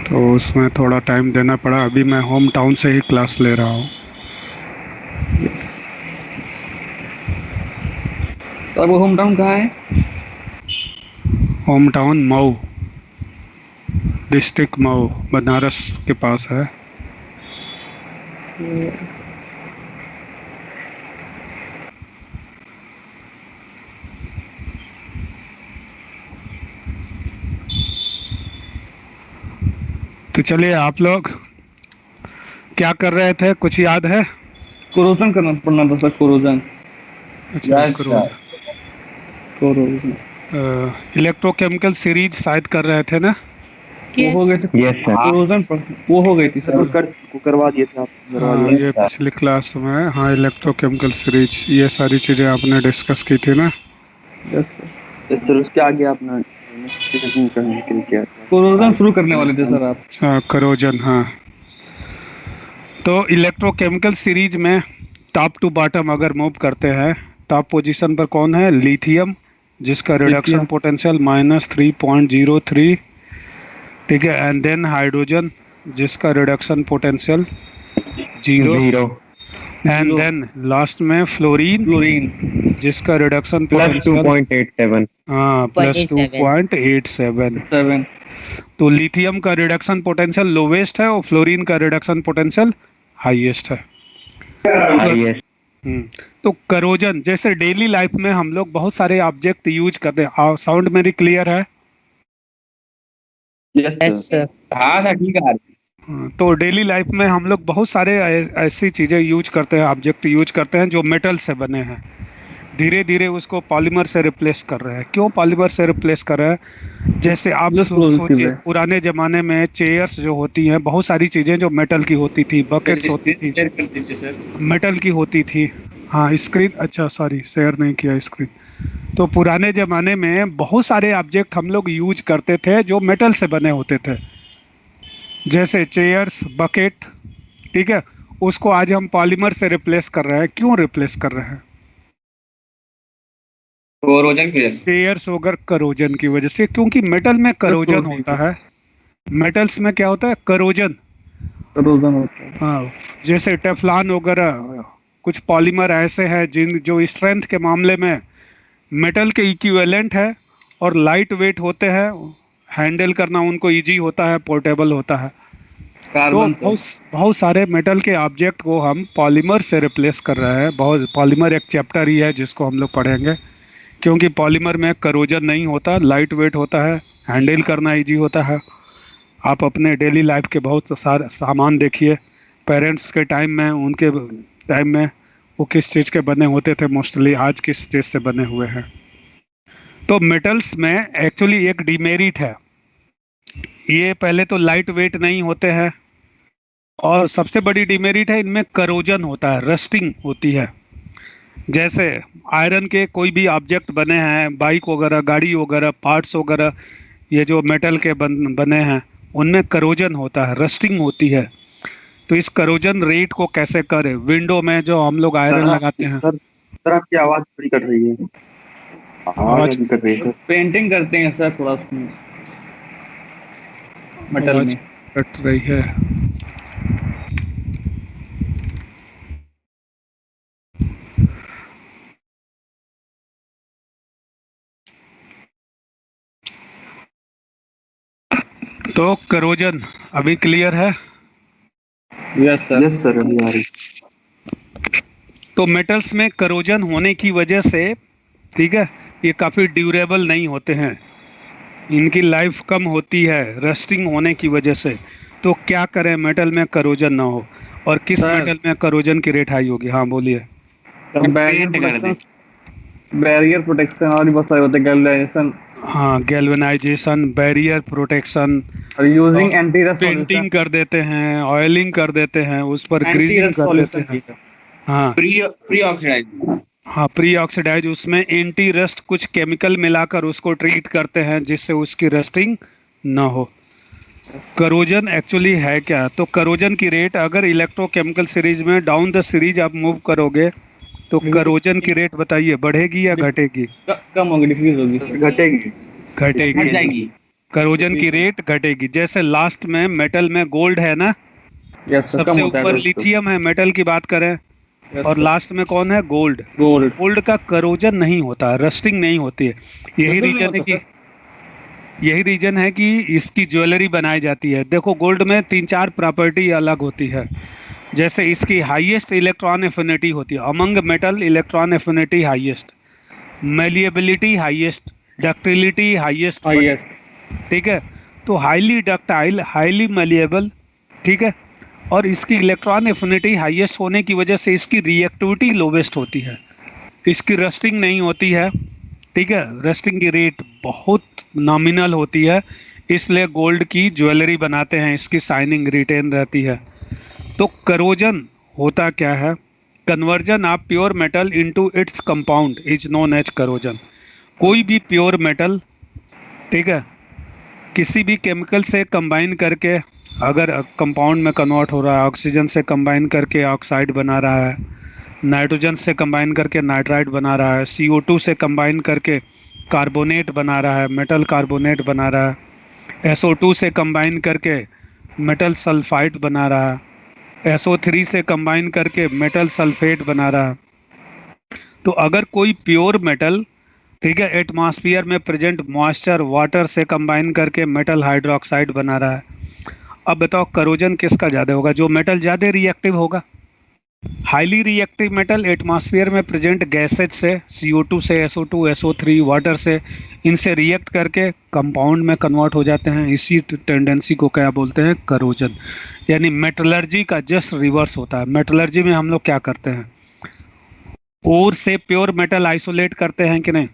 तो उसमें थोड़ा टाइम देना पड़ा। अभी मैं होम टाउन से ही क्लास ले रहा हूँ। तो अब होम टाउन कहाँ है? Home town Mau, district Mau, Banaras के पास है। तो चलिए, आप लोग क्या कर रहे थे, कुछ याद है? कोरोजन करना पड़ना था सर, कोरोजन। अच्छा, yes sir. Corrosion electrochemical series शायद कर रहे थे ना? वो हो गए थे। Yes sir. कोरोजन वो हो गई थी सर वो सर। करवा दिए थे आप, करवा हाँ, दिए। ये पिछली क्लास में, हाँ, इलेक्ट्रोकेमिकल सीरीज, ये सारी चीज़ें आपने डिस्कस की थी ना? Yes sir. सर उसके आगे आपने इन्वेस्टिगेशन करने के लिए किया था। कोरोजन शुरू करने वाले थे सर आप। अच्छा, करोजन, हाँ। तो इलेक्ट्रोकेमिकल सीरीज में टॉप टू बॉटम अगर मूव करते हैं, टॉप पोजीशन पर कौन है? लिथियम, जिसका रिडक्शन पोटेंशियल -3.03, ठीक है। एंड देन हाइड्रोजन, जिसका reduction potential 0। And then last में फ्लोरीन, जिसका रिडक्शन पोटेंशियल +2.87। हाँ, +2.87। 7। तो लिथियम का रिडक्शन पोटेंशियल लोवेस्ट है और फ्लोरीन का रिडक्शन पोटेंशियल हाईएस्ट है। हाईएस्ट। तो करोजन, जैसे डेली लाइफ में हम लोग बहुत सारे ऑब्जेक्ट यूज करते हैं। साउंड मेरी क्लियर है? Yes sir. हाँ सर, ठीक है। तो डेली लाइफ में हम लोग बहुत सारे ऐसी चीजें यूज करते हैं, ऑब्जेक्ट यूज करते हैं जो मेटल से बने हैं। धीरे धीरे उसको पॉलीमर से रिप्लेस कर रहे हैं। क्यों पॉलीमर से रिप्लेस कर रहे हैं? जैसे आप सोचिए, पुराने जमाने में चेयर्स जो होती हैं, बहुत सारी चीजें जो मेटल की होती थी, बकेट्स होती थी, मेटल की होती थी। हाँ, स्क्रीन, अच्छा सॉरी, शेयर नहीं किया स्क्रीन। तो पुराने जमाने में बहुत सारे ऑब्जेक्ट हम लोग यूज करते थे जो मेटल से बने होते थे, जैसे चेयर्स, बकेट, ठीक है। उसको आज हम पॉलीमर से रिप्लेस कर रहे हैं। क्यों रिप्लेस कर रहे हैं? कोरोजन की वजह से। चेयर्स वगैरह करोजन की वजह से, क्योंकि मेटल में करोजन होता है। मेटल्स में क्या होता है? करोजन होता है। हाँ, जैसे टेफ्लॉन वगैरह, कुछ पॉलीमर ऐसे हैं जिन जो स्ट्रेंथ के मामले में मेटल के इक्विवेलेंट है और लाइट वेट होते हैं, हैंडल करना उनको इजी होता है, पोर्टेबल होता है। तो बहुत सारे मेटल के ऑब्जेक्ट को हम पॉलीमर से रिप्लेस कर रहे हैं। बहुत, पॉलीमर एक चैप्टर ही है जिसको हम लोग पढ़ेंगे, क्योंकि पॉलीमर में करोजन नहीं होता, लाइट वेट होता है, हैंडल करना इजी होता है। आप अपने डेली लाइफ के बहुत सारे सामान देखिए, पेरेंट्स के टाइम में, उनके टाइम में वो किस चीज़ के बने होते थे, मोस्टली आज किस चीज़ से बने हुए हैं। तो मेटल्स में एक्चुअली एक डिमेरिट है, ये पहले तो लाइट वेट नहीं होते हैं, और सबसे बड़ी डिमेरिट है इनमें करोजन होता है, रस्टिंग होती है। जैसे आयरन के कोई भी ऑब्जेक्ट बने हैं, बाइक वगैरह, गाड़ी वगैरह, पार्ट्स वगैरह, ये जो मेटल के बने हैं, उनमें करोजन होता है, रस्टिंग होती है। तो इस करोजन रेट को कैसे करें? विंडो में जो हम लोग आयरन लगाते हैं। सर आपकी आवाज थोड़ी कट रही है। आवाज कट रही है। पेंटिंग करते हैं सर थोड़ा उसमें, मेटल में कट रही है। तो करोजन अभी क्लियर है? Yes sir. अभी आ रही। तो मेटल्स में करोजन होने की वजह से, ठीक है, ये काफ़ी ड्यूरेबल नहीं होते हैं, इनकी लाइफ कम होती है रस्टिंग होने की वजह से। तो क्या करें मेटल में करोजन ना हो? और किस मेटल में करोजन की रेट हाई होगी? हाँ बोलिए। बैरियर प्रोटेक्शन और भी बहुत सारे होते हैं, गैल्वेनाइजेशन। हाँ, गैल्वेनाइजेशन, बैरियर प्रोटेक्शन, और यूजिंग एंटी रस्ट, पेंटिंग कर देते हैं, ऑयलिंग कर देते हैं, उस पर ग्रीजिंग कर देते हैं। हाँ, प्री ऑक्सीडाइज। हाँ, प्री ऑक्सीडाइज, उसमें एंटी रस्ट कुछ केमिकल मिलाकर उसको ट्रीट करते हैं जिससे उसकी रस्टिंग ना हो। करोजन एक्चुअली है क्या? तो करोजन की रेट अगर इलेक्ट्रोकेमिकल सीरीज में डाउन द सीरीज आप मूव करोगे तो करोजन की रेट बताइए, बढ़ेगी या घटेगी? कम होगी, डिक्रीज होगी। घटेगी। घटेगी। करोजन की रेट घटेगी। जैसे लास्ट में मेटल में गोल्ड है ना, यस सर, कम सबसे होता है ऊपर तो लिथियम है मेटल की बात करें, और लास्ट में कौन है? गोल्ड। गोल्ड गोल्ड का करोजन नहीं होता, रस्टिंग नहीं होती है। यही बिल्कुल नहीं रीजन है होता कि यही रीजन है कि इसकी ज्वेलरी बनाई जाती है। देखो गोल्ड में 3-4 प्रॉपर्टी अलग होती है। जैसे इसकी हाईएस्ट इलेक्ट्रॉन एफिनिटी होती है, among metal electron affinity highest, malleability highest, ductility highest. Highest. ठीक है, तो हाईली डक्टाइल, हाईली मेलिएबल, ठीक है, और इसकी इलेक्ट्रॉन एफिनिटी हाईएस्ट होने की वजह से इसकी रिएक्टिविटी लोवेस्ट होती है, इसकी रस्टिंग नहीं होती है। ठीक है, रस्टिंग की रेट बहुत नॉमिनल होती है, इसलिए गोल्ड की ज्वेलरी बनाते हैं, इसकी शाइनिंग रिटेन रहती है। तो करोजन होता क्या है? Conversion of pure metal into its compound is known as corrosion. कोई भी प्योर मेटल, ठीक है, किसी भी केमिकल से कंबाइन करके अगर कंपाउंड में कन्वर्ट हो रहा है, ऑक्सीजन से कंबाइन करके ऑक्साइड बना रहा है, नाइट्रोजन से कंबाइन करके नाइट्राइड बना रहा है, CO2 से कंबाइन करके कार्बोनेट बना रहा है, मेटल कार्बोनेट बना रहा है, SO2 से कंबाइन करके मेटल सल्फाइड बना रहा है, SO3 से कंबाइन करके मेटल सल्फेट बना रहा है। तो अगर कोई प्योर मेटल, ठीक है, एटमॉस्फेयर में प्रेजेंट मॉइस्चर वाटर से कंबाइन करके मेटल हाइड्रोक्साइड बना रहा है, अब बताओ करोजन किसका ज़्यादा होगा? जो मेटल ज़्यादा रिएक्टिव होगा। हाईली रिएक्टिव मेटल एटमॉस्फेयर में प्रेजेंट गैसेज से, CO2 से, SO2, SO3, वाटर से, इनसे रिएक्ट करके कंपाउंड में कन्वर्ट हो जाते हैं। इसी टेंडेंसी को क्या बोलते हैं? करोजन। यानी मेटलर्जी का जस्ट रिवर्स होता है। मेटलर्जी में हम लोग क्या करते हैं? ओर से प्योर मेटल आइसोलेट करते हैं कि नहीं?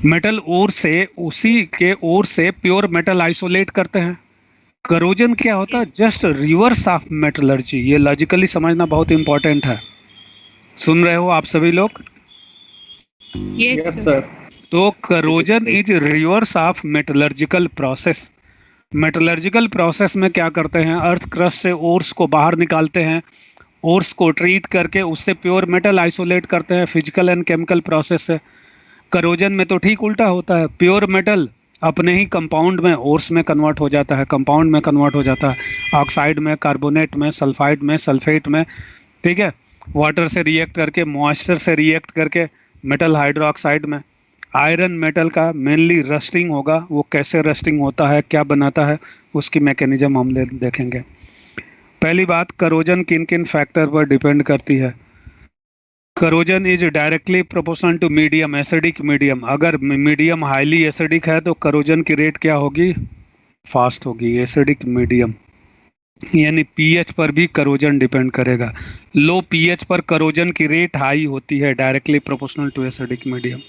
मेटल ओर से, उसी के ओर से प्योर मेटल आइसोलेट करते हैं। करोजन क्या होता है? Just reverse of metallurgy. ये लॉजिकली समझना बहुत इंपॉर्टेंट है। सुन रहे हो आप सभी लोग? Yes sir. तो corrosion is reverse of metallurgical process. Metallurgical process में क्या करते हैं? अर्थ क्रस्ट से ओर्स को बाहर निकालते हैं, ओर्स को ट्रीट करके उससे प्योर मेटल आइसोलेट करते हैं फिजिकल एंड केमिकल प्रोसेस से। करोजन में तो ठीक उल्टा होता है, प्योर मेटल अपने ही कंपाउंड में, ओर्स में कन्वर्ट हो जाता है, कंपाउंड में कन्वर्ट हो जाता है, ऑक्साइड में, कार्बोनेट में, सल्फाइड में, सल्फेट में, ठीक है, वाटर से रिएक्ट करके, मॉइस्चर से रिएक्ट करके मेटल हाइड्रोक्साइड में। आयरन मेटल का मेनली रस्टिंग होगा। वो कैसे रस्टिंग होता है, क्या बनाता है, उसकी मैकेनिज्म हम देखेंगे। पहली बात, करोजन किन किन फैक्टर पर डिपेंड करती है? Corrosion is directly proportional to medium, acidic medium. अगर मीडियम हाईली एसिडिक है तो करोजन की रेट क्या होगी? फास्ट होगी। एसिडिक मीडियम, यानी पीएच पर भी करोजन डिपेंड करेगा। लो पीएच पर करोजन की रेट हाई होती है, directly proportional to acidic medium.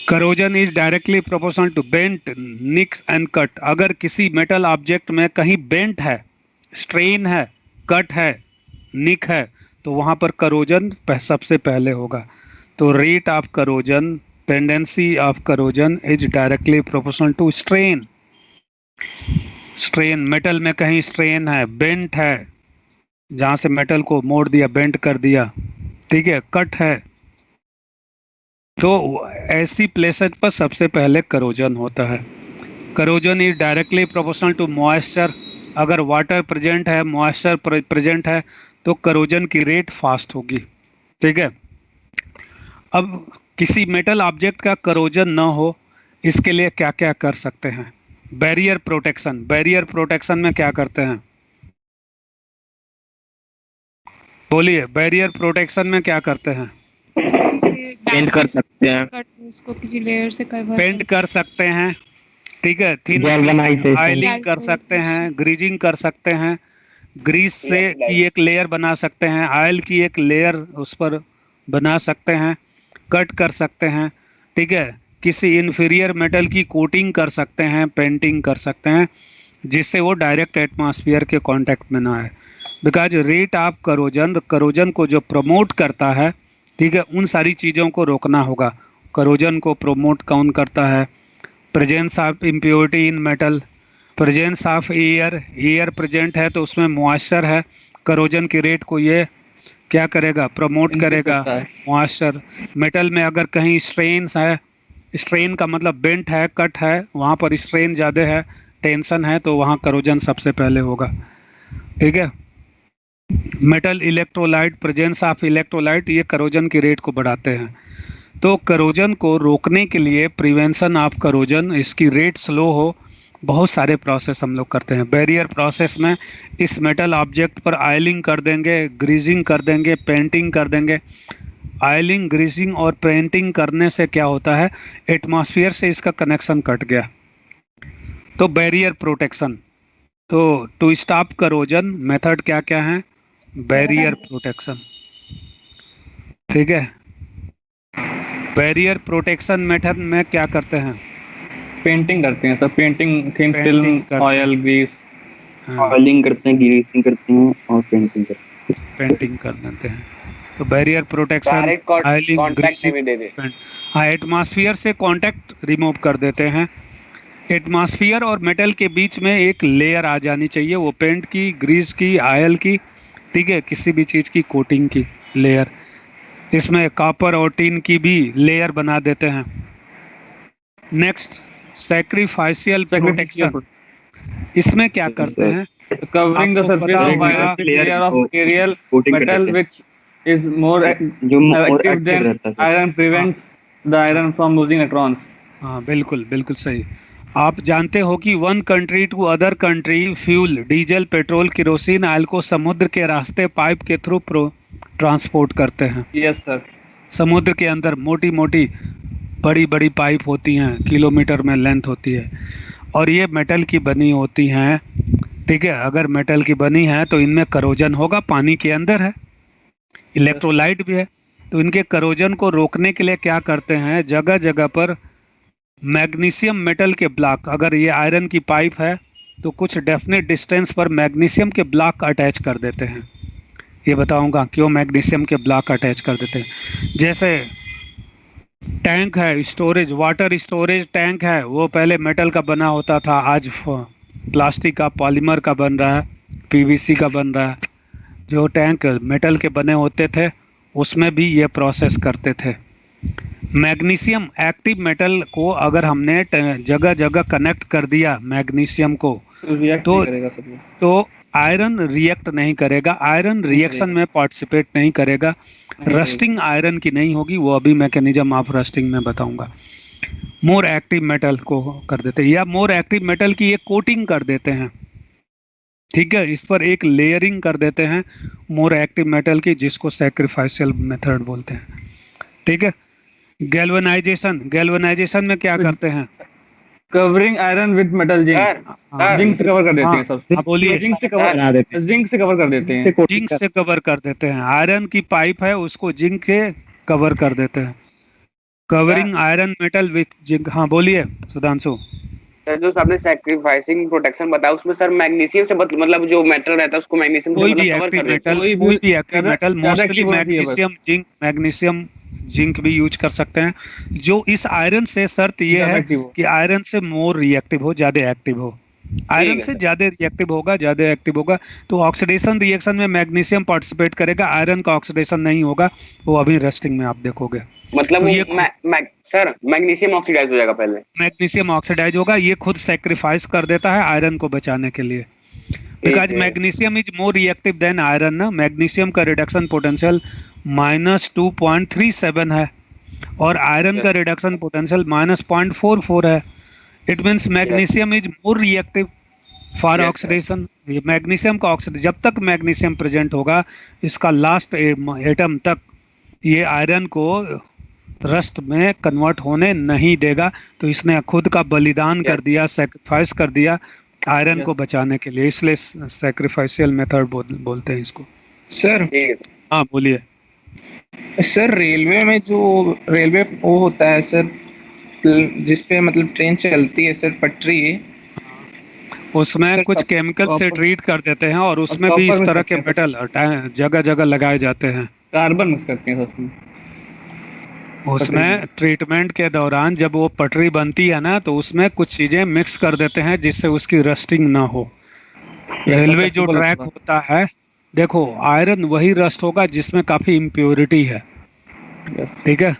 Corrosion is directly proportional to bent, nicks and cut. अगर किसी मेटल ऑब्जेक्ट में कहीं बेंट है, स्ट्रेन है, कट है, निक है, तो वहां पर करोजन सबसे पहले होगा। तो rate of corrosion, tendency of corrosion is directly proportional to strain. Strain, metal में कहीं स्ट्रेन है, बेंट है, जहां से मेटल को मोड़ दिया, बेंट कर दिया, ठीक है, कट है, तो ऐसी प्लेसेस पर सबसे पहले करोजन होता है। Corrosion is directly proportional to moisture. अगर वाटर प्रेजेंट है, मॉइस्चर प्रेजेंट है, तो करोजन की रेट फास्ट होगी। ठीक है, अब किसी मेटल ऑब्जेक्ट का करोजन न हो, इसके लिए क्या क्या कर सकते हैं? Barrier protection. बैरियर प्रोटेक्शन में क्या करते हैं? बोलिए, बैरियर प्रोटेक्शन में क्या करते हैं? पेंट कर सकते हैं, उसको किसी लेयर से कवर पेंट कर सकते हैं, ठीक है, थिन Galvanization। आयलिंग कर सकते हैं, ग्रीजिंग कर सकते हैं, ग्रीस से की एक लेयर बना सकते हैं, ऑयल की एक लेयर उस पर बना सकते हैं, कट कर सकते हैं, ठीक है, किसी इन्फीरियर मेटल की कोटिंग कर सकते हैं, पेंटिंग कर सकते हैं, जिससे वो डायरेक्ट एटमॉस्फेयर के कांटेक्ट में ना आए। Because rate of corrosion, corrosion को जो प्रमोट करता है, ठीक है, उन सारी चीज़ों को रोकना होगा। करोजन को प्रमोट कौन करता है? Presence of impurity in metal, presence of air, air present है तो उसमें मॉइस्चर है, करोजन की रेट को ये क्या करेगा? प्रमोट करेगा, मॉइस्चर। मेटल में अगर कहीं स्ट्रेन्स है, स्ट्रेन का मतलब बेंट है, कट है, वहाँ पर स्ट्रेन ज़्यादा है, टेंशन है, तो वहाँ करोजन सबसे पहले होगा। ठीक है। Metal electrolyte, presence of electrolyte, ये करोजन की रेट को बढ़ाते हैं। तो करोजन को रोकने के लिए, प्रिवेंशन ऑफ करोजन, इसकी रेट स्लो हो, बहुत सारे प्रोसेस हम लोग करते हैं। बैरियर प्रोसेस में इस मेटल ऑब्जेक्ट पर ऑयलिंग कर देंगे, ग्रीजिंग कर देंगे, पेंटिंग कर देंगे। ऑयलिंग, ग्रीजिंग और पेंटिंग करने से क्या होता है, एटमॉस्फेयर से इसका कनेक्शन कट गया। तो बैरियर प्रोटेक्शन, तो टू स्टॉप करोजन मेथड क्या क्या है, बैरियर प्रोटेक्शन। ठीक है। बैरियर प्रोटेक्शन मेथड में क्या करते हैं, पेंटिंग करते हैं sir, painting, thin painting film, करते ऑयल, ग्रीस। ऑयलिंग करते हैं, ग्रीसिंग करते हैं और पेंटिंग करते हैं। पेंटिंग कर देते हैं। तो barrier protection, direct oiling, contact में भी दे दे। हाँ, एटमॉस्फेयर से कांटेक्ट रिमूव कर देते हैं। एटमॉस्फेयर और मेटल के बीच में एक लेयर आ जानी चाहिए, वो पेंट की, ग्रीस की, ऑयल की, ठीक है, किसी भी चीज़ की कोटिंग की लेयर। इसमें कॉपर और टिन की भी लेयर बना देते हैं। नेक्स्ट, सैक्रिफाइशियल प्रोटेक्शन, इसमें क्या करते हैं, कवरिंग द आपको सरफेस पता ऑफ होगा, लेयर ऑफ मटेरियल कोटिंग कर metal देते हैं। which is more जो more active active than रहता है। iron prevents the iron from losing electrons. हाँ बिल्कुल बिल्कुल सही। आप जानते हो कि one country to other country fuel, diesel, petrol, kerosene, oil को समुद्र के रास्ते पाइप के थ्रू ट्रांसपोर्ट करते हैं। Yes sir. समुद्र के अंदर मोटी मोटी बड़ी बड़ी पाइप होती हैं, किलोमीटर में लेंथ होती है, और ये मेटल की बनी होती हैं। ठीक है। अगर मेटल की बनी है तो इनमें करोजन होगा, पानी के अंदर है, इलेक्ट्रोलाइट भी है, तो इनके करोजन को रोकने के लिए क्या करते हैं, जगह जगह पर मैग्नीशियम मेटल के ब्लॉक, अगर ये आयरन की पाइप है तो कुछ डेफिनेट डिस्टेंस पर मैग्नीशियम के ब्लॉक अटैच कर देते हैं। ये बताऊंगा क्यों मैग्नीशियम के ब्लॉक अटैच कर देते हैं। जैसे टैंक है, स्टोरेज, वाटर स्टोरेज टैंक है, वो पहले मेटल का बना होता था, आज प्लास्टिक का, पॉलीमर का बन रहा है, पीवीसी का बन रहा है। जो टैंक मेटल के बने होते थे उसमें भी ये प्रोसेस करते थे। मैग्नीशियम एक्टिव मेटल को अगर हमने जगह जगह कनेक्ट कर दिया मैग्नीशियम को, React तो नहीं करेगा सर ये। तो आयरन रिएक्ट नहीं करेगा, आयरन रिएक्शन में पार्टिसिपेट नहीं करेगा, रस्टिंग आयरन की नहीं होगी, वो अभी मैकेनिज्म ऑफ रस्टिंग में बताऊंगा। मोर एक्टिव मेटल को कर देते हैं, या मोर एक्टिव मेटल की एक कोटिंग कर देते हैं। ठीक है, इस पर एक लेयरिंग कर देते हैं मोर एक्टिव मेटल की, जिसको सैक्रिफाइशियल मेथड बोलते हैं। ठीक है। गैल्वेनाइजेशन, गैल्वेनाइजेशन में क्या करते हैं, Covering iron with metal zinc. Sir zinc से कवर कर देते हैं हाँ, सब। हाँ, बोलिए। जिंक से कवर करा देते हैं। जिंक से कवर कर देते हैं। जिंक से कवर कर देते हैं, आयरन की पाइप है उसको जिंक के कवर कर देते हैं। Covering iron metal with zinc. हाँ बोलिए सुधांशु। सर जो आपने सैक्रिफाइसिंग प्रोटेक्शन बताया उसमें सर मैग्नीशियम से मतलब जो मेटल रहता है उसको मैग्नीशियम से कोई भी मतलब कवर एक्टिव कर देते मेटल, हैं। कोई भी एक्टिव ज्यादा- मेटल, ज्यादा मोस्टली active होती है बस। मैग्नीशियम जिंक, मैग्नीशियम जिंक भी यूज कर सकते हैं। जो इस आयरन से शर्त ये ज्यादा है active हो। कि आयरन से मोर रिएक्टिव हो, ज्यादा एक्टिव हो। आयरन है से सर। ज्यादा रिएक्टिव होगा, ज्यादा एक्टिव होगा, तो ऑक्सीडेशन रिएक्शन में मैग्नीशियम पार्टिसिपेट करेगा, आयरन का ऑक्सीडेशन नहीं होगा, वो अभी रस्टिंग में आप देखोगे। मतलब तो वो ये सर मैग्नीशियम ऑक्सीडाइज हो जाएगा पहले। मैग्नीशियम ऑक्सीडाइज होगा, ये खुद सेक्रीफाइस कर देता है आयरन को बचाने के लिए। बिकॉज है। Magnesium is more reactive than iron ना। मैग्नीशियम का रिडक्शन पोटेंशियल -2.37 है और आयरन का रिडक्शन पोटेंशियल -0.44 है। It means magnesium is more reactive for Yes, oxidation. ये मैग्नीशियम का ऑक्सीडेशन, जब तक मैग्नीशियम प्रेजेंट होगा इसका लास्ट एटम तक ये आयरन को रस्ट में कन्वर्ट होने नहीं देगा। तो इसने खुद का बलिदान कर दिया, सैक्रिफाइस कर दिया आयरन को बचाने के लिए, इसलिए सैक्रिफाइशियल मेथड बोलते हैं इसको। सर ठीक है। हाँ बोलिए। सर रेलवे में जो रेलवे वो होता है सर, जिसपे मतलब ट्रेन चलती है सर, पटरी, उसमें सर, कुछ केमिकल से copper- ट्रीट कर देते हैं और उसमें भी copper इस तरह मिक्स के करते मेटल जगह जगह लगाए जाते हैं। कार्बन मिक्स करते हैं उसमें। उसमें ट्रीटमेंट के दौरान जब वो पटरी बनती है ना, तो उसमें कुछ चीजें मिक्स कर देते हैं जिससे उसकी रस्टिंग ना हो। रेलवे जो flexible ट्रैक होता होता है, देखो आयरन वही रस्ट होगा जिसमें काफी इम्प्योरिटी है। ठीक है।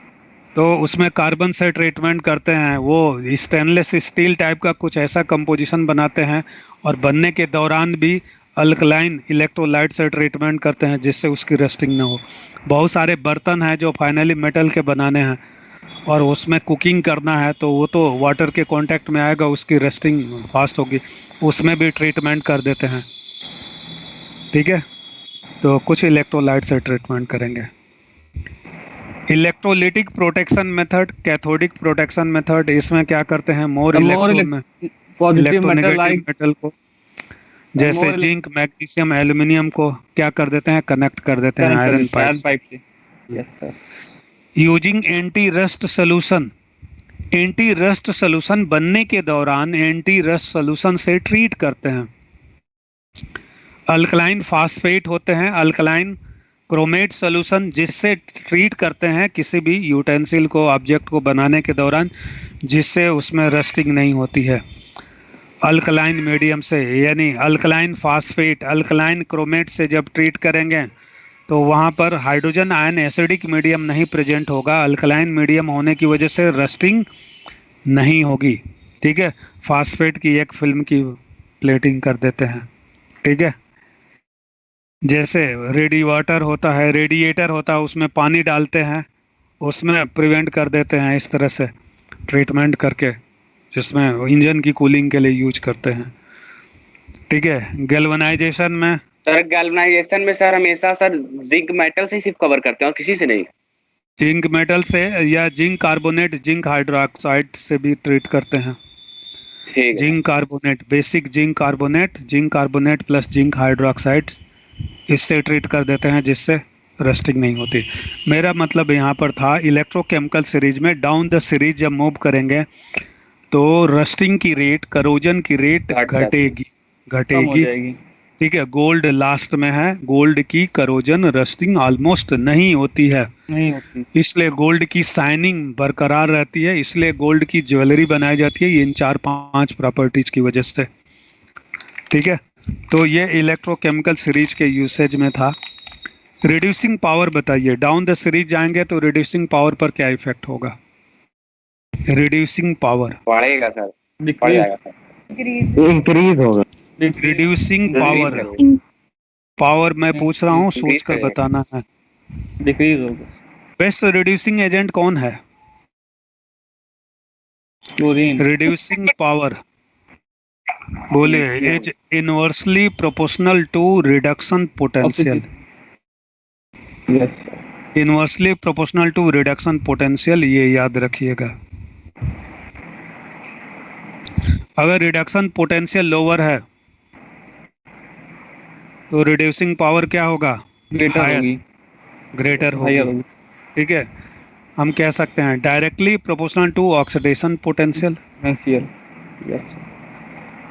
तो उसमें कार्बन से ट्रीटमेंट करते हैं, वो स्टेनलेस स्टील टाइप का कुछ ऐसा कंपोजिशन बनाते हैं, और बनने के दौरान भी अल्कलाइन इलेक्ट्रोलाइट से ट्रीटमेंट करते हैं जिससे उसकी रस्टिंग ना हो। बहुत सारे बर्तन हैं जो फाइनली मेटल के बनाने हैं और उसमें कुकिंग करना है, तो वो तो वाटर के कांटेक्ट में आएगा, उसकी रस्टिंग फास्ट होगी, उसमें भी ट्रीटमेंट कर देते हैं। ठीक है, तो कुछ इलेक्ट्रोलाइट से ट्रीटमेंट करेंगे। Electrolytic protection method, cathodic protection method, इसमें क्या करते हैं, मोर इलेक्ट्रोनेगेटिव मेटल को, जैसे जिंक, मैग्नीशियम, एल्यूमिनियम को क्या कर देते हैं, कनेक्ट कर देते हैं आयरन पाइप से। Using anti rust solution, anti rust solution बनने के दौरान एंटी रस्ट सोल्यूशन से ट्रीट करते हैं। अल्कलाइन फास्फेट होते हैं, अल्कलाइन क्रोमेट सोल्यूशन, जिससे ट्रीट करते हैं किसी भी यूटेंसिल को, ऑब्जेक्ट को बनाने के दौरान, जिससे उसमें रस्टिंग नहीं होती है। अल्कलाइन मीडियम से, यानी अल्कलाइन फास्फेट, अल्कलाइन क्रोमेट से जब ट्रीट करेंगे तो वहाँ पर हाइड्रोजन आयन एसिडिक मीडियम नहीं प्रेजेंट होगा, अल्कलाइन मीडियम होने की वजह से रस्टिंग नहीं होगी। ठीक है, फास्फेट की एक फिल्म की प्लेटिंग कर देते हैं। ठीक है, जैसे रेडिएटर होता है, रेडिएटर होता है, उसमें पानी डालते हैं, उसमें प्रिवेंट कर देते हैं इस तरह से ट्रीटमेंट करके, जिसमें इंजन की कूलिंग के लिए यूज करते हैं। ठीक है, गैल्वेनाइजेशन में, सर गैल्वेनाइजेशन में सर हमेशा सर जिंक मेटल से सिर्फ कवर करते हैं और किसी से नहीं। जिंक मेटल से या जिंक कार्बोनेट, जिंक हाइड्रोक्साइड से भी ट्रीट करते हैं। Zinc carbonate, basic zinc carbonate plus zinc hydroxide, इससे ट्रीट कर देते हैं जिससे रस्टिंग नहीं होती। मेरा मतलब यहाँ पर था इलेक्ट्रोकेमिकल सीरीज में डाउन द सीरीज जब मूव करेंगे तो रस्टिंग की रेट, करोजन की रेट घटेगी। ठीक है, गोल्ड लास्ट में है, गोल्ड की करोजन रस्टिंग ऑलमोस्ट नहीं होती है, इसलिए गोल्ड की शाइनिंग बरकरार रहती है, इसलिए गोल्ड की ज्वेलरी बनाई जाती है, इन 4-5 प्रॉपर्टीज की वजह से। ठीक है, तो ये इलेक्ट्रोकेमिकल सीरीज के यूसेज में था। रिड्यूसिंग पावर बताइए, डाउन द सीरीज जाएंगे तो रिड्यूसिंग पावर पर क्या इफेक्ट होगा? रिड्यूसिंग पावर बढ़ेगा सर, बढ़ेगा सर, इंक्रीज होगा। रिड्यूसिंग पावर मैं पूछ रहा हूँ, सोच कर बताना है। डिक्रीज होगा। बेस्ट रिड्यूसिंग एजेंट कौन है? क्लोरीन। रिड्यूसिंग पावर बोलिए, is inversely proportional to reduction potential. Inversely proportional to reduction potential, ये याद रखिएगा। अगर रिडक्शन पोटेंशियल लोअर है तो रिड्यूसिंग पावर क्या होगा? ग्रेटर होगी। ठीक है, हम कह सकते हैं directly proportional to oxidation potential.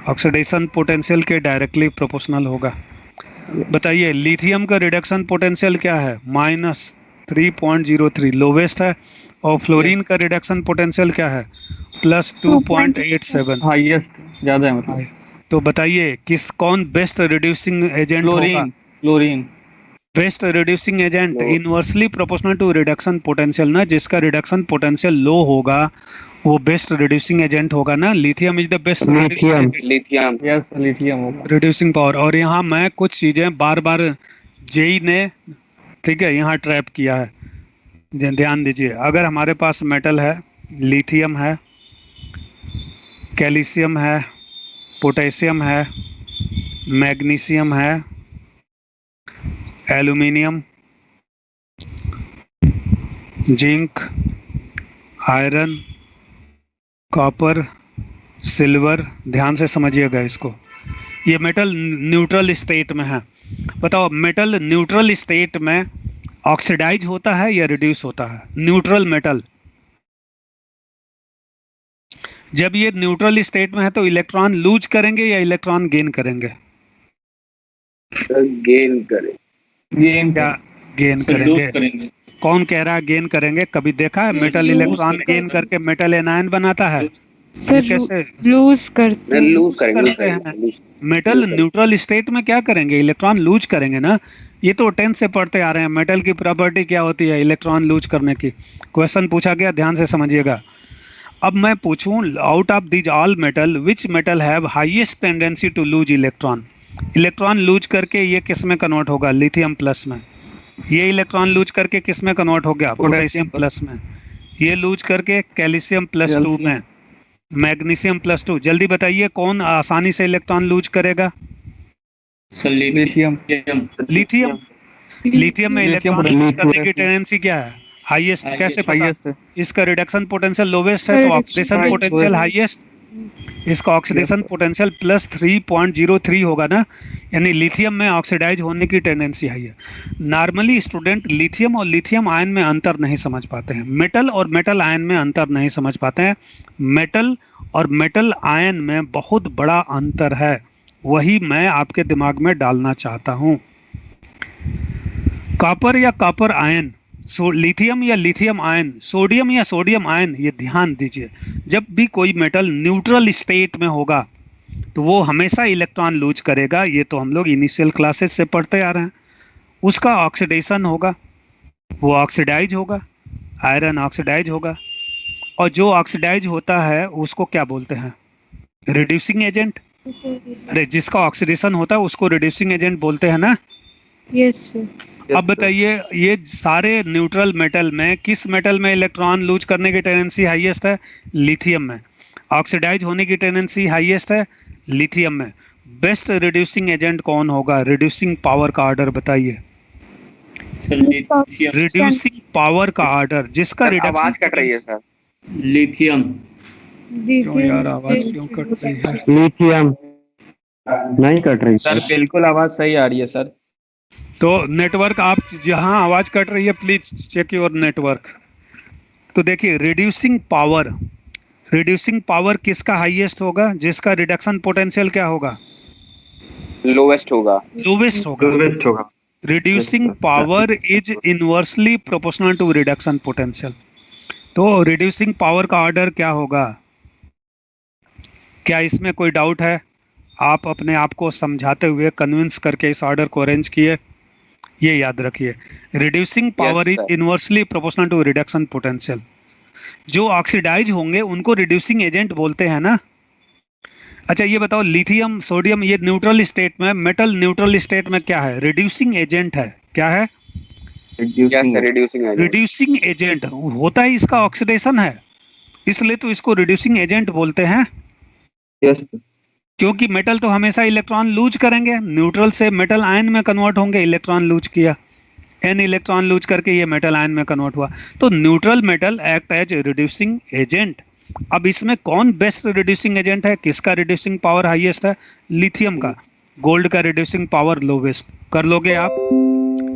Oxidation potential के डायरेक्टली प्रोपोर्शनल होगा। बताइए लिथियम का रिडक्शन पोटेंशियल क्या है? -3.03 लोवेस्ट है, और फ्लोरीन का रिडक्शन पोटेंशियल क्या है? +2.87 हाईएस्ट, ज्यादा है मतलब। तो बताइए कौन बेस्ट रिड्यूसिंग एजेंट होगा? Fluorine best reducing agent inversely proportional to reduction potential ना, जिसका रिडक्शन पोटेंशियल लो होगा वो बेस्ट रिड्यूसिंग एजेंट होगा ना। Lithium is the best lithium, yes lithium होगा रिड्यूसिंग पावर। और यहाँ मैं कुछ चीजें बार बार जेई ने, ठीक है, यहाँ ट्रैप किया है, ध्यान दीजिए। अगर हमारे पास मेटल है, लिथियम है, कैल्शियम है, पोटेशियम है, मैग्नीशियम है, aluminium, zinc, iron, copper, silver, ध्यान से समझिएगा इसको। ये मेटल न्यूट्रल स्टेट में है। बताओ मेटल न्यूट्रल स्टेट में ऑक्सीडाइज होता है या रिड्यूस होता है? न्यूट्रल मेटल जब ये न्यूट्रल स्टेट में है तो इलेक्ट्रॉन लूज करेंगे या इलेक्ट्रॉन गेन करेंगे? गेन करें, क्या गेन करेंगे? कौन कह रहा है गेन करेंगे? कभी देखा है मेटल इलेक्ट्रॉन गेन करके मेटल एनायन बनाता है? सर लूज करते हैं। मेटल न्यूट्रल स्टेट में क्या करेंगे? इलेक्ट्रॉन लूज करेंगे ना। ये तो 10 से पढ़ते आ रहे हैं। मेटल की प्रॉपर्टी क्या होती है इलेक्ट्रॉन लूज करने की, क्वेश्चन पूछा गया, ध्यान से समझिएगा। अब मैं पूछूं, out of these all metal which metal have highest tendency to lose electron. Electron lose करके ये किस में कन्वर्ट होगा, लिथियम प्लस में। ये इलेक्ट्रॉन लूज करके किस में कन्वर्ट हो गया, पोटेशियम प्लस में। ये लूज करके कैल्शियम प्लस 2 में, मैग्नीशियम प्लस 2। जल्दी बताइए कौन आसानी से इलेक्ट्रॉन लूज करेगा? लिथियम। लिथियम। लिथियम में इलेक्ट्रॉन लूज करने की टेंडेंसी क्या है, हाईएस्ट। कैसे पता? इसका रिडक्शन पोटेंशियल लोवेस्ट है तो ऑक्सीडेशन पोटेंशियल हाईएस्ट। इसका ऑक्सीडेशन पोटेंशियल प्लस 3.03 होगा ना, यानी लिथियम में ऑक्सीडाइज होने की टेंडेंसी हाई है। नॉर्मली स्टूडेंट लिथियम और लिथियम आयन में अंतर नहीं समझ पाते हैं, मेटल और मेटल आयन में अंतर नहीं समझ पाते हैं। मेटल और मेटल आयन में बहुत बड़ा अंतर है, वही मैं आपके दिमाग में डालना चाहता हूं। कॉपर या कॉपर आयन, लिथियम या लिथियम आयन, सोडियम या सोडियम आयन, ये ध्यान दीजिए। जब भी कोई मेटल न्यूट्रल स्टेट में होगा तो वो हमेशा इलेक्ट्रॉन लूज करेगा, ये तो हम लोग इनिशियल क्लासेस से पढ़ते आ रहे हैं। उसका ऑक्सीडेशन होगा, वो ऑक्सीडाइज होगा, आयरन ऑक्सीडाइज होगा। और जो ऑक्सीडाइज होता है उसको क्या बोलते हैं, रिड्यूसिंग एजेंट। अरे जिसका ऑक्सीडेशन होता है उसको रिड्यूसिंग एजेंट बोलते हैं ना। Yes sir. अब बताइए, ये सारे न्यूट्रल मेटल में किस मेटल में इलेक्ट्रॉन लूज करने की टेंडेंसी हाईएस्ट है, लिथियम में। ऑक्सीडाइज होने की टेंडेंसी हाईएस्ट है लिथियम में। बेस्ट रिड्यूसिंग एजेंट कौन होगा, रिड्यूसिंग पावर का ऑर्डर बताइए। रिड्यूसिंग पावर का ऑर्डर जिसका रिडक्शन। आवाज कट रही है सर। लिथियम। क्यों यार आवाज क्यों कट रही है? लिथियम नहीं कट रही सर, बिल्कुल आवाज सही आ रही है सर। तो नेटवर्क, आप जहां आवाज कट रही है प्लीज चेक योर नेटवर्क। तो देखिए, रिड्यूसिंग पावर किसका हाईएस्ट होगा, जिसका रिडक्शन पोटेंशियल क्या होगा, लोवेस्ट होगा। लोवेस्ट होगा। Reducing power is inversely proportional to reduction potential. तो रिड्यूसिंग पावर का ऑर्डर क्या होगा, क्या इसमें कोई डाउट है? आप अपने आप को समझाते हुए कन्विंस करके इस ऑर्डर को अरेंज किए, ये याद रखिए। Reducing power is inversely proportional to reduction potential. जो ऑक्सीडाइज होंगे उनको रिड्यूसिंग एजेंट बोलते हैं ना। अच्छा ये बताओ, लिथियम सोडियम ये न्यूट्रल स्टेट में, मेटल न्यूट्रल स्टेट में क्या है, रिड्यूसिंग एजेंट है। क्या है? रिड्यूसिंग एजेंट होता है, इसका ऑक्सीडेशन है, इसलिए तो इसको रिड्यूसिंग एजेंट बोलते हैं। क्योंकि मेटल तो हमेशा इलेक्ट्रॉन लूज करेंगे, न्यूट्रल से मेटल आयन में कन्वर्ट होंगे, इलेक्ट्रॉन लूज किया, एन इलेक्ट्रॉन लूज करके ये मेटल आयन में कन्वर्ट हुआ, तो neutral metal act as reducing agent. अब इसमें कौन बेस्ट रिड्यूसिंग एजेंट है, किसका रिड्यूसिंग पावर हाईएस्ट है? लिथियम का। गोल्ड का रिड्यूसिंग पावर लोवेस्ट। कर लोगे आप?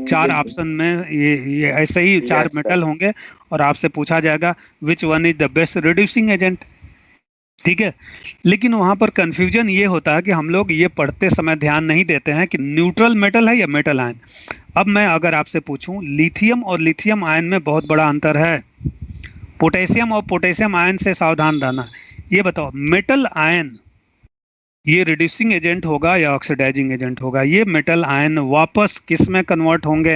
4 ऑप्शन में ये ऐसे ही 4 मेटल होंगे और आपसे पूछा जाएगा which one is the best reducing agent. ठीक है, लेकिन वहां पर कंफ्यूजन ये होता है कि हम लोग ये पढ़ते समय ध्यान नहीं देते हैं कि न्यूट्रल मेटल है या मेटल आयन। अब मैं अगर आपसे पूछूं, लिथियम और लिथियम आयन में बहुत बड़ा अंतर है, पोटेशियम और पोटेशियम आयन से सावधान रहना। ये बताओ, मेटल आयन ये रिड्यूसिंग एजेंट होगा या ऑक्सीडाइजिंग एजेंट होगा? ये मेटल आयन वापस किस में कन्वर्ट होंगे,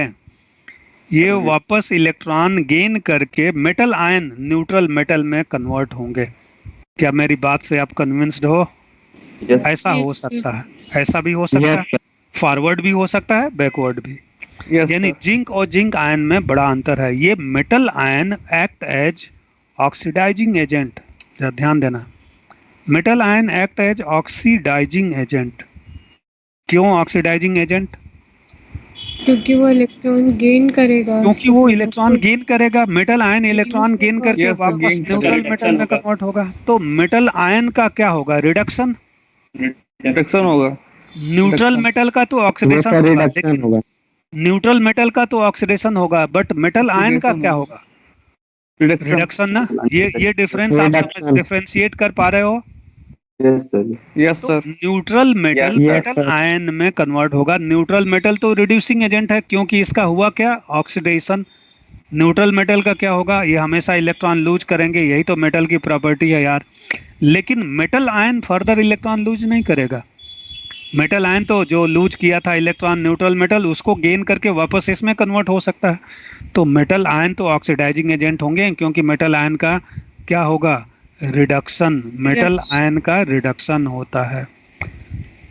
ये वापस इलेक्ट्रॉन गेन करके मेटल आयन न्यूट्रल मेटल में कन्वर्ट होंगे। क्या मेरी बात से आप कन्विंस्ड हो? ऐसा हो सकता है, ऐसा भी हो सकता है, फॉरवर्ड भी हो सकता है, बैकवर्ड भी। यानी जिंक और जिंक आयन में बड़ा अंतर है। ये metal ion act as oxidizing agent, ध्यान देना, metal ion act as oxidizing agent. क्यों ऑक्सीडाइजिंग एजेंट? क्योंकि वो इलेक्ट्रॉन गेन करेगा। क्योंकि वो इलेक्ट्रॉन गेन करेगा, मेटल आयन इलेक्ट्रॉन गेन करके वापस न्यूट्रल मेटल में कन्वर्ट होगा। तो मेटल आयन का क्या होगा, रिडक्शन होगा। न्यूट्रल मेटल का तो ऑक्सीडेशन होगा, लेकिन न्यूट्रल मेटल का तो ऑक्सीडेशन होगा, बट मेटल आयन का क्या होगा, रिडक्शन ना। ये डिफरेंस आप डिफरेंशिएट कर पा रहे हो? Yes sir. Neutral metal metal ion में कन्वर्ट होगा। न्यूट्रल मेटल तो रिड्यूसिंग एजेंट है, क्योंकि इसका हुआ क्या, ऑक्सीडेशन। न्यूट्रल मेटल का क्या होगा, ये हमेशा इलेक्ट्रॉन लूज करेंगे, यही तो मेटल की प्रॉपर्टी है यार। लेकिन metal ion further electron lose नहीं करेगा, मेटल आयन तो जो लूज किया था इलेक्ट्रॉन न्यूट्रल मेटल, उसको गेन करके वापस इसमें कन्वर्ट हो सकता है। तो मेटल आयन तो ऑक्सीडाइजिंग एजेंट होंगे, क्योंकि मेटल आयन का क्या होगा, रिडक्शन। मेटल आयन का रिडक्शन होता है।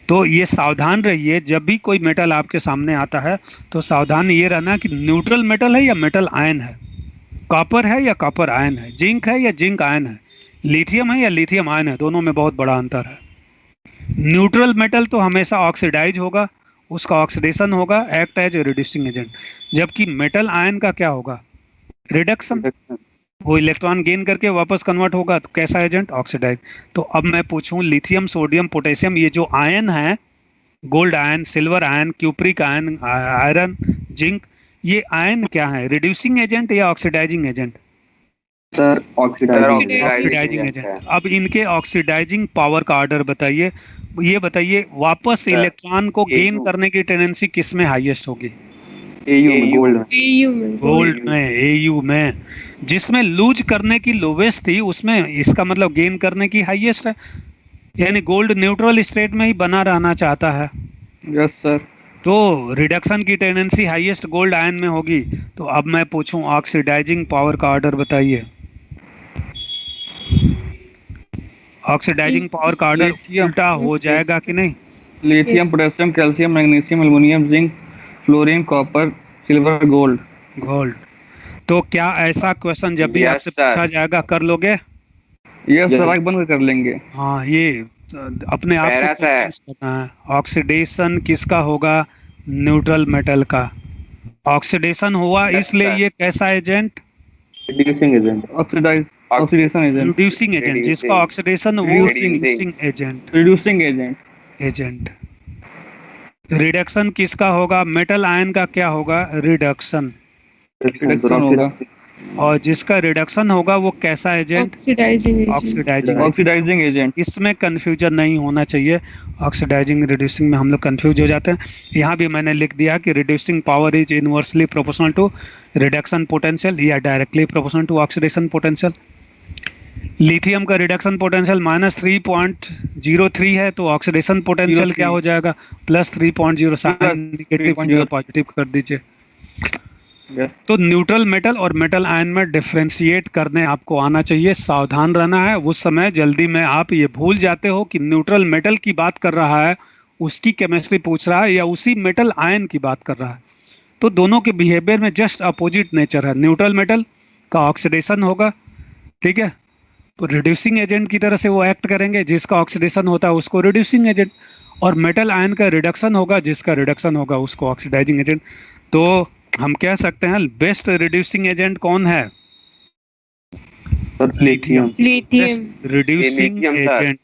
तो ये सावधान रहिए, जब भी कोई मेटल आपके सामने आता है तो सावधान ये रहना कि न्यूट्रल मेटल है या मेटल आयन है, कॉपर है या कॉपर आयन है, जिंक है या जिंक आयन है, लिथियम है या लिथियम आयन है। दोनों में बहुत बड़ा अंतर है। न्यूट्रल मेटल तो हमेशा ऑक्सीडाइज होगा, उसका ऑक्सीडेशन होगा, एक्ट एज रिड्यूसिंग एजेंट। जबकि मेटल आयन का क्या होगा, रिडक्शन। वो इलेक्ट्रॉन गेन करके वापस कन्वर्ट होगा, तो कैसा एजेंट, ऑक्सीडाइज। तो अब मैं पूछूं, लिथियम, सोडियम, पोटेशियम, ये जो आयन है, gold ion, silver ion, cupric ion, iron, zinc, ये आयन क्या है, रिड्यूसिंग एजेंट या oxidizing agent? Sir oxidizing agent. अब इनके ऑक्सीडाइजिंग पावर का ऑर्डर बताइए। ये बताइए, वापस इलेक्ट्रॉन को गेन करने की टेंडेंसी किस में हाईएस्ट होगी? गोल्ड में, एयू में। जिसमें लूज करने की लोवेस्ट थी, उसमें इसका मतलब गेन करने की हाईएस्ट है। यानी गोल्ड न्यूट्रल स्टेट में ही बना रहना चाहता है। Yes sir. तो रिडक्शन की टेंडेंसी हाईएस्ट गोल्ड आयन में होगी। तो अब मैं पूछूं, ऑक्सीडाइजिंग पावर का ऑर्डर बताइए। ऑक्सीडाइजिंग पावर का ऑर्डर उल्टा हो जाएगा कि नहीं? Lithium, potassium, calcium, magnesium, aluminium, zinc, fluorine, copper, silver, gold. Gold. तो क्या ऐसा क्वेश्चन जब भी आपसे पूछा जाएगा कर लोगे? यस सर, आग बंद कर लेंगे। हाँ, ये अपने आप को करना है। ऑक्सीडेशन किसका होगा, न्यूट्रल मेटल का। ऑक्सीडेशन हुआ, इसलिए ये कैसा agent, reducing agent, oxidation agent, reducing agent. जिसका ऑक्सीडेशन, वो reducing agent. Reducing agent. Reduction किसका होगा, मेटल आयन का क्या होगा, रिडक्शन होगा। और जिसका रिडक्शन होगा वो कैसा एजेंट, ऑक्सीडाइजिंग एजेंट। इसमें कंफ्यूजन नहीं होना चाहिए। ऑक्सीडाइजिंग रिड्यूसिंग में हम लोग कंफ्यूज हो जाते हैं। यहाँ भी मैंने लिख दिया कि reducing power is inversely proportional to reduction potential या directly proportional to oxidation potential. Lithium का रिडक्शन पोटेंशियल -3.03 है, तो ऑक्सीडेशन पोटेंशियल क्या हो जाएगा, +3.0। साइन नेगेटिव पॉजिटिव कर दीजिए। तो न्यूट्रल मेटल और मेटल आयन में डिफरेंशिएट करने आपको आना चाहिए, सावधान रहना है। उस समय जल्दी में आप ये भूल जाते हो कि न्यूट्रल मेटल की बात कर रहा है, उसकी केमिस्ट्री पूछ रहा है, या उसी मेटल आयन की बात कर रहा है। तो दोनों के बिहेवियर में जस्ट अपोजिट नेचर है। न्यूट्रल मेटल का ऑक्सीडेशन होगा, ठीक है, तो रिड्यूसिंग एजेंट की तरह से वो एक्ट करेंगे। जिसका ऑक्सीडेशन होता है उसको रिड्यूसिंग एजेंट, और मेटल आयन का रिडक्शन होगा, जिसका रिडक्शन होगा उसको ऑक्सीडाइजिंग एजेंट। तो हम कह सकते हैं बेस्ट रिड्यूसिंग एजेंट कौन है, लिथियम। रिड्यूसिंग एजेंट,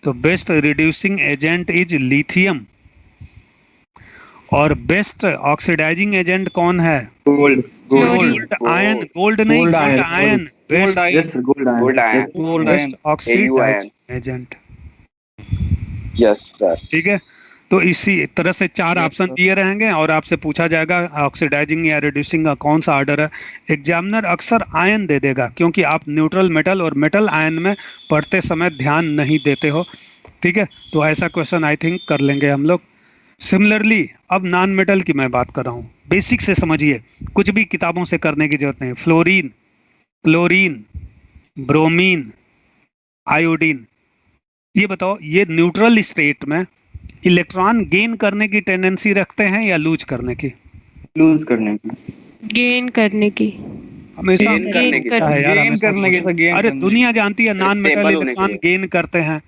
तो best reducing agent is lithium. और बेस्ट ऑक्सीडाइजिंग एजेंट कौन है, गोल्ड आयन। गोल्ड नहीं, gold ion best oxidizing agent. Yes sir, ठीक है। तो इसी तरह से 4 ऑप्शन दिए रहेंगे और आपसे पूछा जाएगा ऑक्सीडाइजिंग या रिड्यूसिंग का कौन सा ऑर्डर है। एग्जामिनर अक्सर आयन दे देगा, क्योंकि आप न्यूट्रल मेटल और मेटल आयन में पढ़ते समय ध्यान नहीं देते हो, ठीक है। तो ऐसा क्वेश्चन आई थिंक कर लेंगे हम लोग। सिमिलरली अब नॉन मेटल की मैं बात कर रहा हूँ, बेसिक से समझिए, कुछ भी किताबों से करने की जरूरत नहीं। फ्लोरीन, क्लोरीन, ब्रोमीन, आयोडीन, ये बताओ, ये न्यूट्रल स्टेट में इलेक्ट्रॉन गेन करने की टेंडेंसी रखते हैं या लूज करने की? लूज करने की, गेन करने की, हमेशा गेन करने की। अरे दुनिया जानती है नॉन मेटल इलेक्ट्रॉन गेन करते हैं,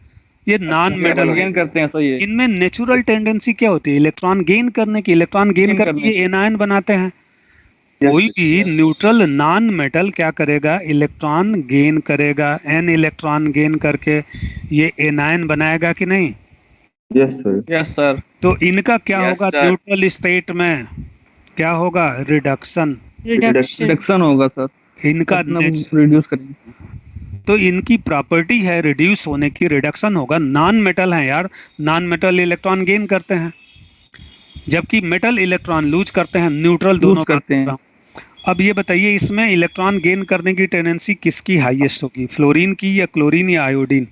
ये नॉन मेटल गेन करते हैं, सही है। इनमें नेचुरल टेंडेंसी क्या होती है, इलेक्ट्रॉन गेन करने की। इलेक्ट्रॉन गेन करके ये एनायन बनाते हैं। कोई भी न्यूट्रल नॉन मेटल क्या करेगा, इलेक्ट्रॉन गेन करेगा, एन इलेक्ट्रॉन गेन करके ये एनायन बनाएगा कि नहीं? Yes sir. तो इनका क्या होगा, न्यूट्रल स्टेट में क्या होगा, रिडक्शन होगा सर। इनका रिड्यूस करेंगे, तो इनकी प्रॉपर्टी है रिड्यूस होने की, रिडक्शन होगा। नॉन मेटल है यार, नॉन मेटल इलेक्ट्रॉन गेन करते हैं, जबकि मेटल इलेक्ट्रॉन लूज करते हैं। न्यूट्रल दोनों करते हैं। अब ये बताइए, इसमें इलेक्ट्रॉन गेन करने की टेंडेंसी किसकी हाईएस्ट होगी, फ्लोरीन की या क्लोरीन या आयोडीन?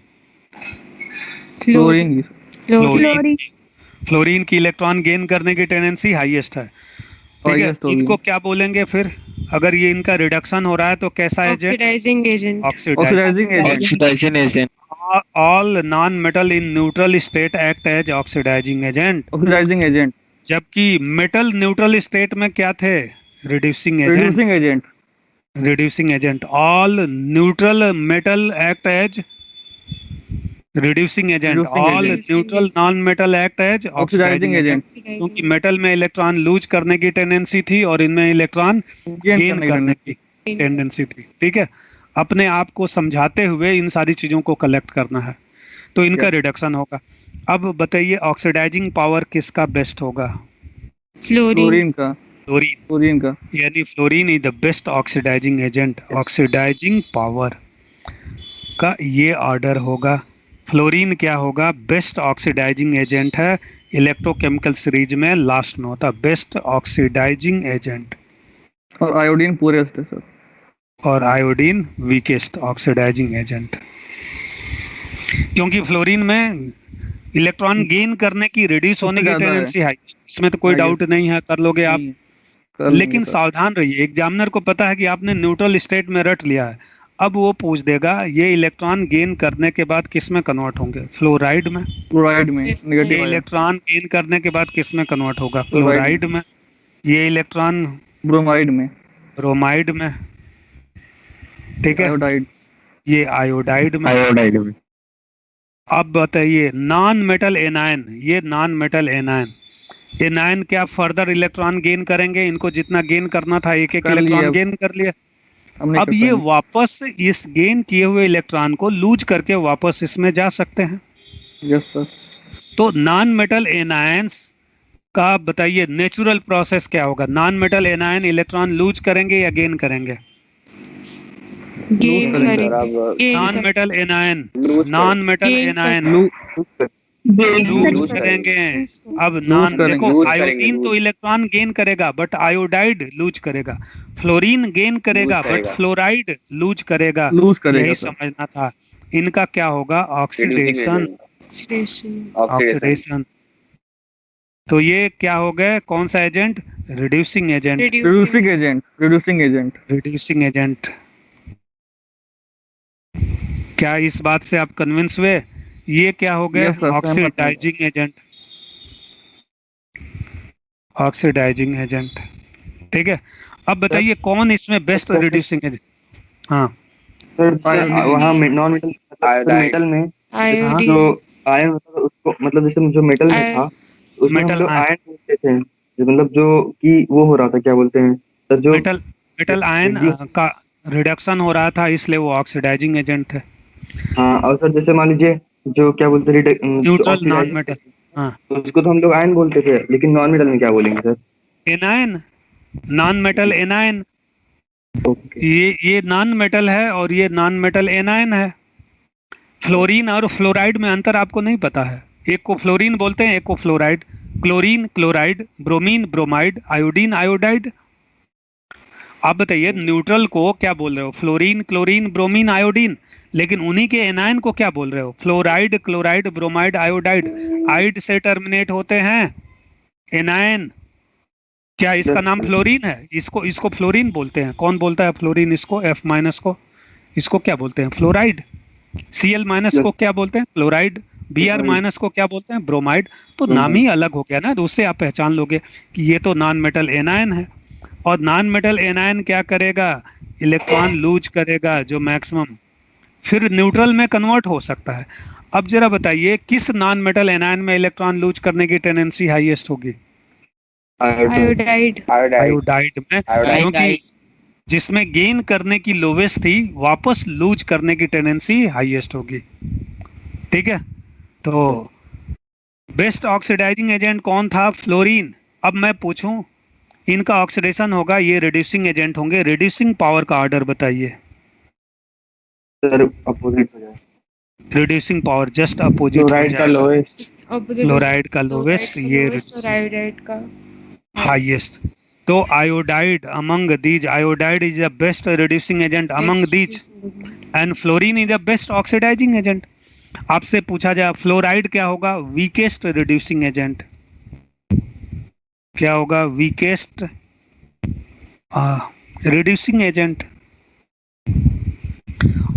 फ्लोरीन फ्लोरीन फ्लोरीन की इलेक्ट्रॉन गेन करने की टेंडेंसी हाईएस्ट है, ठीक है। हाईएस्ट होगी। इनको क्या बोलेंगे फिर, अगर ये इनका रिडक्शन हो रहा है तो कैसा agent? Oxidizing agent. Oxidizing agent. Oxidization agent. All non metal in neutral state act as oxidizing agent. Oxidizing agent. जबकि मेटल न्यूट्रल स्टेट में क्या थे? Reducing agent. Reducing agent. Reducing agent. All neutral metal act as reducing agent. Reducing all agent. Neutral non metal act as oxidizing oxidizing agent. Agent. क्योंकि metal में electron lose करने की tendency थी और इनमें इलेक्ट्रॉन गेन करने की tendency थी, ठीक है। अपने आप को समझाते हुए इन सारी चीजों को कलेक्ट करना है, तो इनका रिडक्शन होगा। अब बताइए ऑक्सीडाइजिंग पावर किसका बेस्ट होगा? फ्लोरीन का। फ्लोरीन। फ्लोरीन का। यानी fluorine is the best oxidizing agent. Oxidizing power का ये ऑर्डर होगा। फ्लोरीन क्या होगा? बेस्ट ऑक्सीडाइजिंग एजेंट है। इलेक्ट्रोकेमिकल सीरीज में लास्ट में होता बेस्ट ऑक्सीडाइजिंग एजेंट, और आयोडीन पूरेस्ट है सर। और आयोडीन वीकेस्ट ऑक्सीडाइजिंग एजेंट। क्योंकि फ्लोरीन में इलेक्ट्रॉन गेन करने की, रिड्यूस होने की ज्यादा है। टेंडेंसी है, इसमें तो कोई डाउट नहीं है, कर लोगे आप। लेकिन सावधान रहिए, एग्जामिनर को पता है कि आपने न्यूट्रल स्टेट में रट लिया है, अब वो पूछ देगा ये इलेक्ट्रॉन गेन करने के बाद किस में कन्वर्ट होंगे? फ्लोराइड में। क्लोराइड में ये नेगेटिव इलेक्ट्रॉन गेन करने के बाद किस में कन्वर्ट होगा? क्लोराइड में। ये इलेक्ट्रॉन ब्रोमाइड में। ब्रोमाइड में, ठीक है। आयोडाइड। ये आयोडाइड में। आयोडाइड में। अब बताइए नॉन मेटल एनायन, ये नॉन मेटल एनायन, एनायन क्या फर्दर इलेक्ट्रॉन गेन करेंगे? इनको जितना गेन करना था एक एक कर लिया। इलेक्ट्रॉन गेन कर लिया। हमने अब ये वापस इस गेन किए हुए इलेक्ट्रॉन को लूज करके वापस इसमें जा सकते हैं। Yes sir. तो नॉन मेटल एनायंस का बताइए नेचुरल प्रोसेस क्या होगा? Non metal anion electron lose करेंगे या गेन करेंगे? गेन करेंगे। करेंगे। Non metal anion, lose non metal Gain anion lose lose करेंगे। अब नॉन करेंगे, देखो लूज आयोडीन करेंगे, तो लूज। इलेक्ट्रॉन गेन करेगा बट आयोडाइड लूज करेगा। फ्लोरीन गेन करेगा लूज बट करेगा। फ्लोराइड लूज करेगा। लूज करेगा यही सर। समझना था। इनका क्या होगा? Reducing oxidation. ऑक्सीडेशन। ऑक्सीडेशन। तो ये क्या हो गए? कौन सा agent? Reducing agent. Reducing agent. Reducing agent. Reducing agent. क्या इस बात से आप कन्विंस हुए? ये क्या हो गए? Yes, sir, सहमत हूं। Oxidising agent. ऑक्सीडाइजिंग एजेंट, ठीक है। अब बताइए कौन इसमें बेस्ट रिड्यूसिंग एजेंट? हाँ सर आयोडीन। वहाँ नॉन मेटल, आयोडाइड। मेटल में आयोडीन। जो आयन होता था उसको, मतलब जैसे जो मेटल में था उसमें हम मेटल लोग आयन। आयन बोलते थे, मतलब जो कि वो हो रहा था, क्या बोलते हैं सर, जो मेटल आयन का रिडक्शन हो रहा था, इसलिए वो ऑक्सीडाइजिंग एजेंट थे। हाँ। और सर जैसे मान लीजिए जो क्या बोलते हैं न्यूट्रल नॉन मेटल, हाँ उसको तो हम लोग आयन बोलते थे, लेकिन नॉन मेटल में क्या बोलेंगे sir? Anion, non metal anion. Okay. ये नॉन मेटल है और ये नॉन मेटल एनायन है। फ्लोरीन और फ्लोराइड में अंतर आपको नहीं पता है। एक को फ्लोरीन बोलते हैं, एक को fluoride. Chlorine chloride, bromine bromide, iodine iodide. आप बताइए न्यूट्रल को क्या बोल रहे हो? Fluorine chlorine bromine iodine. लेकिन उन्हीं के एनायन को क्या बोल रहे हो? Fluoride chloride bromide iodide. Ide से टर्मिनेट होते हैं एनायन। क्या इसका नाम फ्लोरीन है? इसको फ्लोरीन बोलते हैं। कौन बोलता है फ्लोरीन? इसको F माइनस को, इसको क्या बोलते हैं? फ्लोराइड। Cl माइनस को क्या बोलते हैं? फ्लोराइड। Br माइनस को क्या बोलते हैं? ब्रोमाइड। तो नाम ही अलग हो गया ना, तो उससे आप पहचान लोगे कि ये तो नॉन मेटल एनायन है। और नॉन मेटल एनायन क्या करेगा? इलेक्ट्रॉन लूज करेगा जो मैक्सिमम, फिर न्यूट्रल में कन्वर्ट हो सकता है। अब जरा बताइए किस नॉन मेटल एनायन में इलेक्ट्रॉन लूज करने की टेंडेंसी हाईएस्ट होगी? आयोडाइड। आयोडाइड में, क्योंकि जिसमें गेन करने की लोवेस्ट थी वापस लूज करने की टेंडेंसी हाईएस्ट होगी, ठीक है। तो बेस्ट ऑक्सीडाइजिंग एजेंट कौन था? फ्लोरीन। अब मैं पूछूं, इनका ऑक्सीडेशन होगा, ये रिड्यूसिंग एजेंट होंगे। रिड्यूसिंग पावर का ऑर्डर बताइए। सर अपोजिट हो जाए। रिड्यूसिंग पावर जस्ट अपोजिट हो क्लोराइड का जाएगा। लोएस्ट। क्लोराइड का लोवेस्ट, ये और आयोडाइड का हाईएस्ट। तो iodide among these, iodide is the best reducing agent among these, and fluorine is the best oxidizing agent. आपसे पूछा जाए फ्लोराइड क्या होगा, वीकेस्ट रिड्यूसिंग एजेंट, क्या होगा, वीकेस्ट रिड्यूसिंग एजेंट।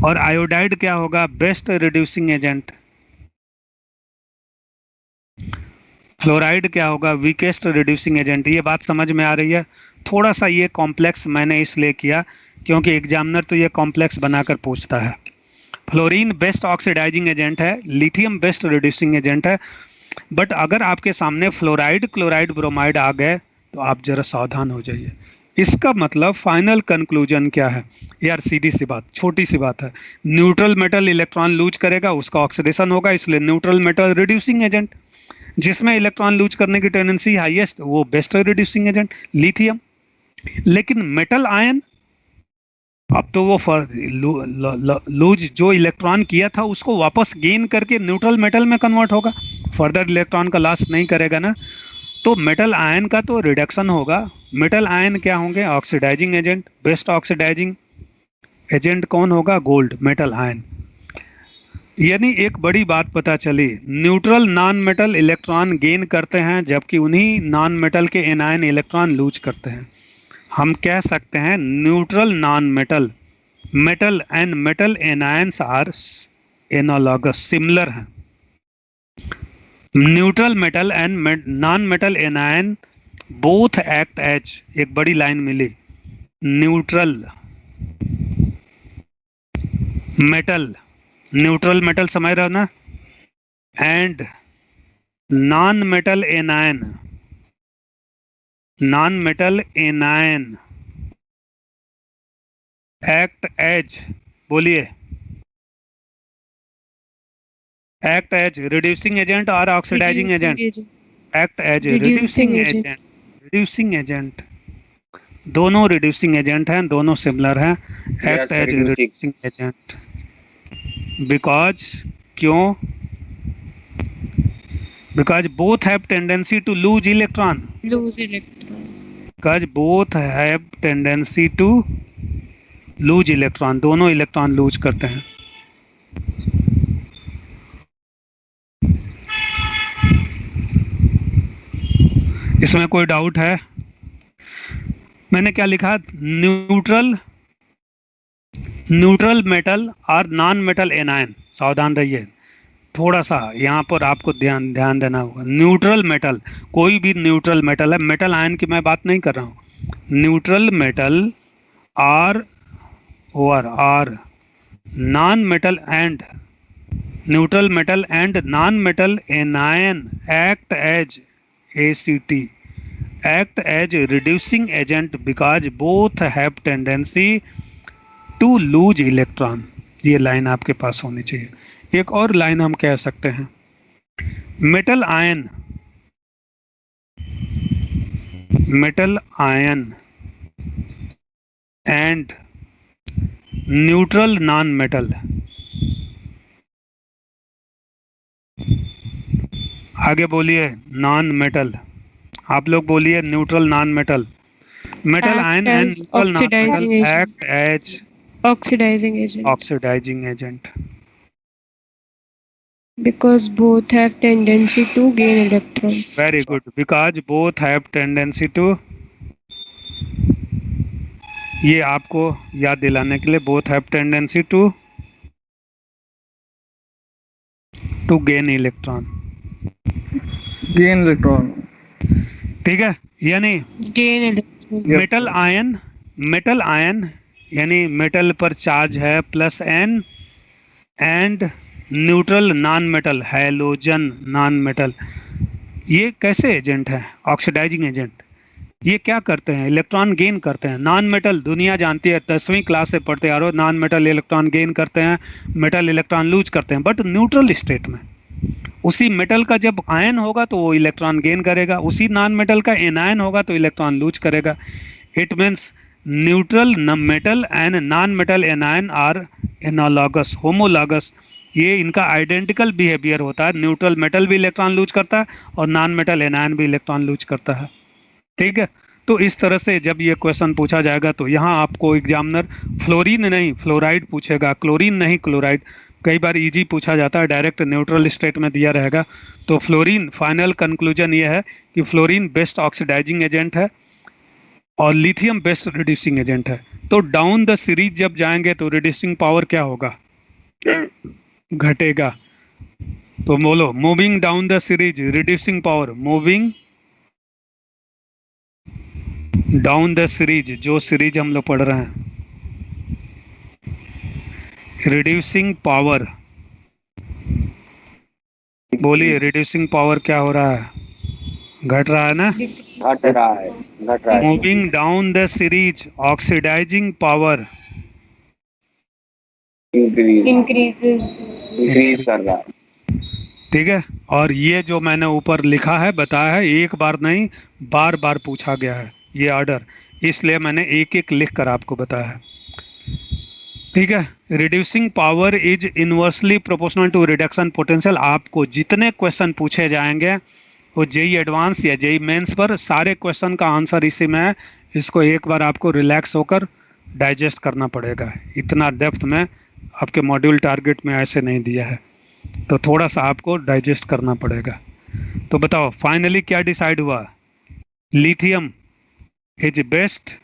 और आयोडाइड क्या होगा, बेस्ट रिड्यूसिंग एजेंट। फ्लोराइड क्या होगा, वीकेस्ट रिड्यूसिंग एजेंट। ये बात समझ में आ रही है? थोड़ा सा ये कॉम्प्लेक्स मैंने इसलिए किया क्योंकि एग्जामिनर तो ये कॉम्प्लेक्स बनाकर पूछता है। फ्लोरीन बेस्ट ऑक्सीडाइजिंग एजेंट है, लिथियम बेस्ट रिड्यूसिंग एजेंट है। बट अगर आपके सामने फ्लोराइड, क्लोराइड, ब्रोमाइड आ गए तो आप जरा सावधान हो जाइए। इसका मतलब फाइनल कंक्लूजन क्या है यार, सीधी सी बात, छोटी सी बात है। न्यूट्रल मेटल इलेक्ट्रॉन लूज करेगा, उसका ऑक्सीडेशन होगा, इसलिए न्यूट्रल मेटल रिड्यूसिंग एजेंट। जिसमें इलेक्ट्रॉन लूज करने की टेंडेंसी हाईएस्ट, वो बेस्ट रिड्यूसिंग एजेंट लिथियम। लेकिन मेटल आयन, अब तो वो लूज जो इलेक्ट्रॉन किया था उसको वापस गेन करके न्यूट्रल मेटल में कन्वर्ट होगा, फर्दर इलेक्ट्रॉन का लॉस नहीं करेगा ना। तो मेटल आयन का तो रिडक्शन होगा। मेटल आयन क्या होंगे, oxidizing agent. Best oxidizing agent कौन होगा, गोल्ड मेटल आयन। यानी एक बड़ी बात पता चली, neutral non metal electron gain करते हैं जबकि उन्हीं नॉन मेटल के एनायन इलेक्ट्रॉन लूज करते हैं। हम कह सकते हैं neutral non metal, metal and metal anions are analogous, similar हैं। Neutral metal and non metal anion both act as, एक बड़ी लाइन मिली, न्यूट्रल मेटल, न्यूट्रल मेटल समझ रहे हो ना, and non metal anion, non metal anion act as, बोलिए, act as reducing agent और oxidising agent, act as reducing agent, reducing agent, दोनों रिड्यूसिंग एजेंट हैं, दोनों सिमिलर हैं, act as reducing agent. Because क्यों, because both have tendency to lose electron, because both have tendency to lose electron, दोनों electron lose करते हैं। इसमें कोई डाउट है? मैंने क्या लिखा, न्यूट्रल मेटल और नॉन मेटल एनायन, सावधान रहिए, थोड़ा सा यहाँ पर आपको ध्यान देना होगा। न्यूट्रल मेटल, कोई भी न्यूट्रल मेटल है, मेटल आयन की मैं बात नहीं कर रहा हूँ, न्यूट्रल मेटल और non metal and neutral metal and non metal anion act as ACT, act as reducing agent because both have tendency to lose electron। ये लाइन आपके पास होनी चाहिए। एक और लाइन हम कह सकते हैं, metal ion and neutral non metal, आगे बोलिए, नॉन मेटल, आप लोग बोलिए neutral non metal, metal ion and neutral non metal act as oxidizing agent because both have tendency to gain electrons। Very good, because both have tendency to, ये आपको याद दिलाने के लिए, both have tendency to gain electron, gain electron, ठीक है। यानी gain electron। Metal ion यानी मेटल पर चार्ज है plus n, and neutral non metal, halogen non metal, ये कैसे एजेंट है, ऑक्सीडाइजिंग एजेंट। ये क्या करते हैं, इलेक्ट्रॉन गेन करते हैं। नॉन मेटल दुनिया जानती है, 10वीं क्लास से पढ़ते आ रहे हो, नॉन मेटल इलेक्ट्रॉन गेन करते हैं, मेटल इलेक्ट्रॉन लूज करते हैं, बट न्यूट्रल स्टेट में। उसी मेटल का जब आयन होगा तो वो इलेक्ट्रॉन गेन करेगा, उसी नॉन मेटल का एनायन होगा तो इलेक्ट्रॉन लूज करेगा। It means neutral metal and non metal anion are analogous, homologous, ये इनका आइडेंटिकल बिहेवियर होता है। न्यूट्रल मेटल भी इलेक्ट्रॉन लूज करता है और नॉन मेटल एनायन भी इलेक्ट्रॉन लूज करता है, ठीक है। तो इस तरह से जब ये क्वेश्चन पूछा जाएगा तो यहाँ आपको एग्जामिनर फ्लोरीन नहीं फ्लोराइड पूछेगा, क्लोरीन नहीं क्लोराइड, कई बार इजी पूछा जाता है, डायरेक्ट न्यूट्रल स्टेट में दिया रहेगा। तो फ्लोरीन, फाइनल कंक्लूजन ये है कि फ्लोरीन बेस्ट ऑक्सीडाइजिंग एजेंट है और लिथियम बेस्ट रिड्यूसिंग एजेंट है। तो डाउन द सीरीज जब जाएंगे तो रिड्यूसिंग पावर क्या होगा, घटेगा। तो बोलो, moving down the series reducing power, moving down the series, जो सीरीज हम लोग पढ़ रहे हैं, रिड्यूसिंग पावर, बोलिए रिड्यूसिंग पावर क्या हो रहा है, घट रहा है ना। घट रहा है, घट रहा है। Moving down the series oxidizing power increase कर रहा है। ठीक है। और ये जो मैंने ऊपर लिखा है, बताया है, एक बार नहीं बार बार पूछा गया है ये ऑर्डर, इसलिए मैंने एक एक लिख कर आपको बताया है। ठीक है। Reducing power is inversely proportional to reduction potential. आपको जितने क्वेश्चन पूछे जाएंगे वो जेई एडवांस या जेई मेंस पर, सारे क्वेश्चन का आंसर इसी में है। इसको एक बार आपको रिलैक्स होकर डाइजेस्ट करना पड़ेगा, इतना डेप्थ में आपके मॉड्यूल टारगेट में ऐसे नहीं दिया है, तो थोड़ा सा आपको डाइजेस्ट करना पड़ेगा। तो बताओ फाइनली क्या डिसाइड हुआ, lithium is best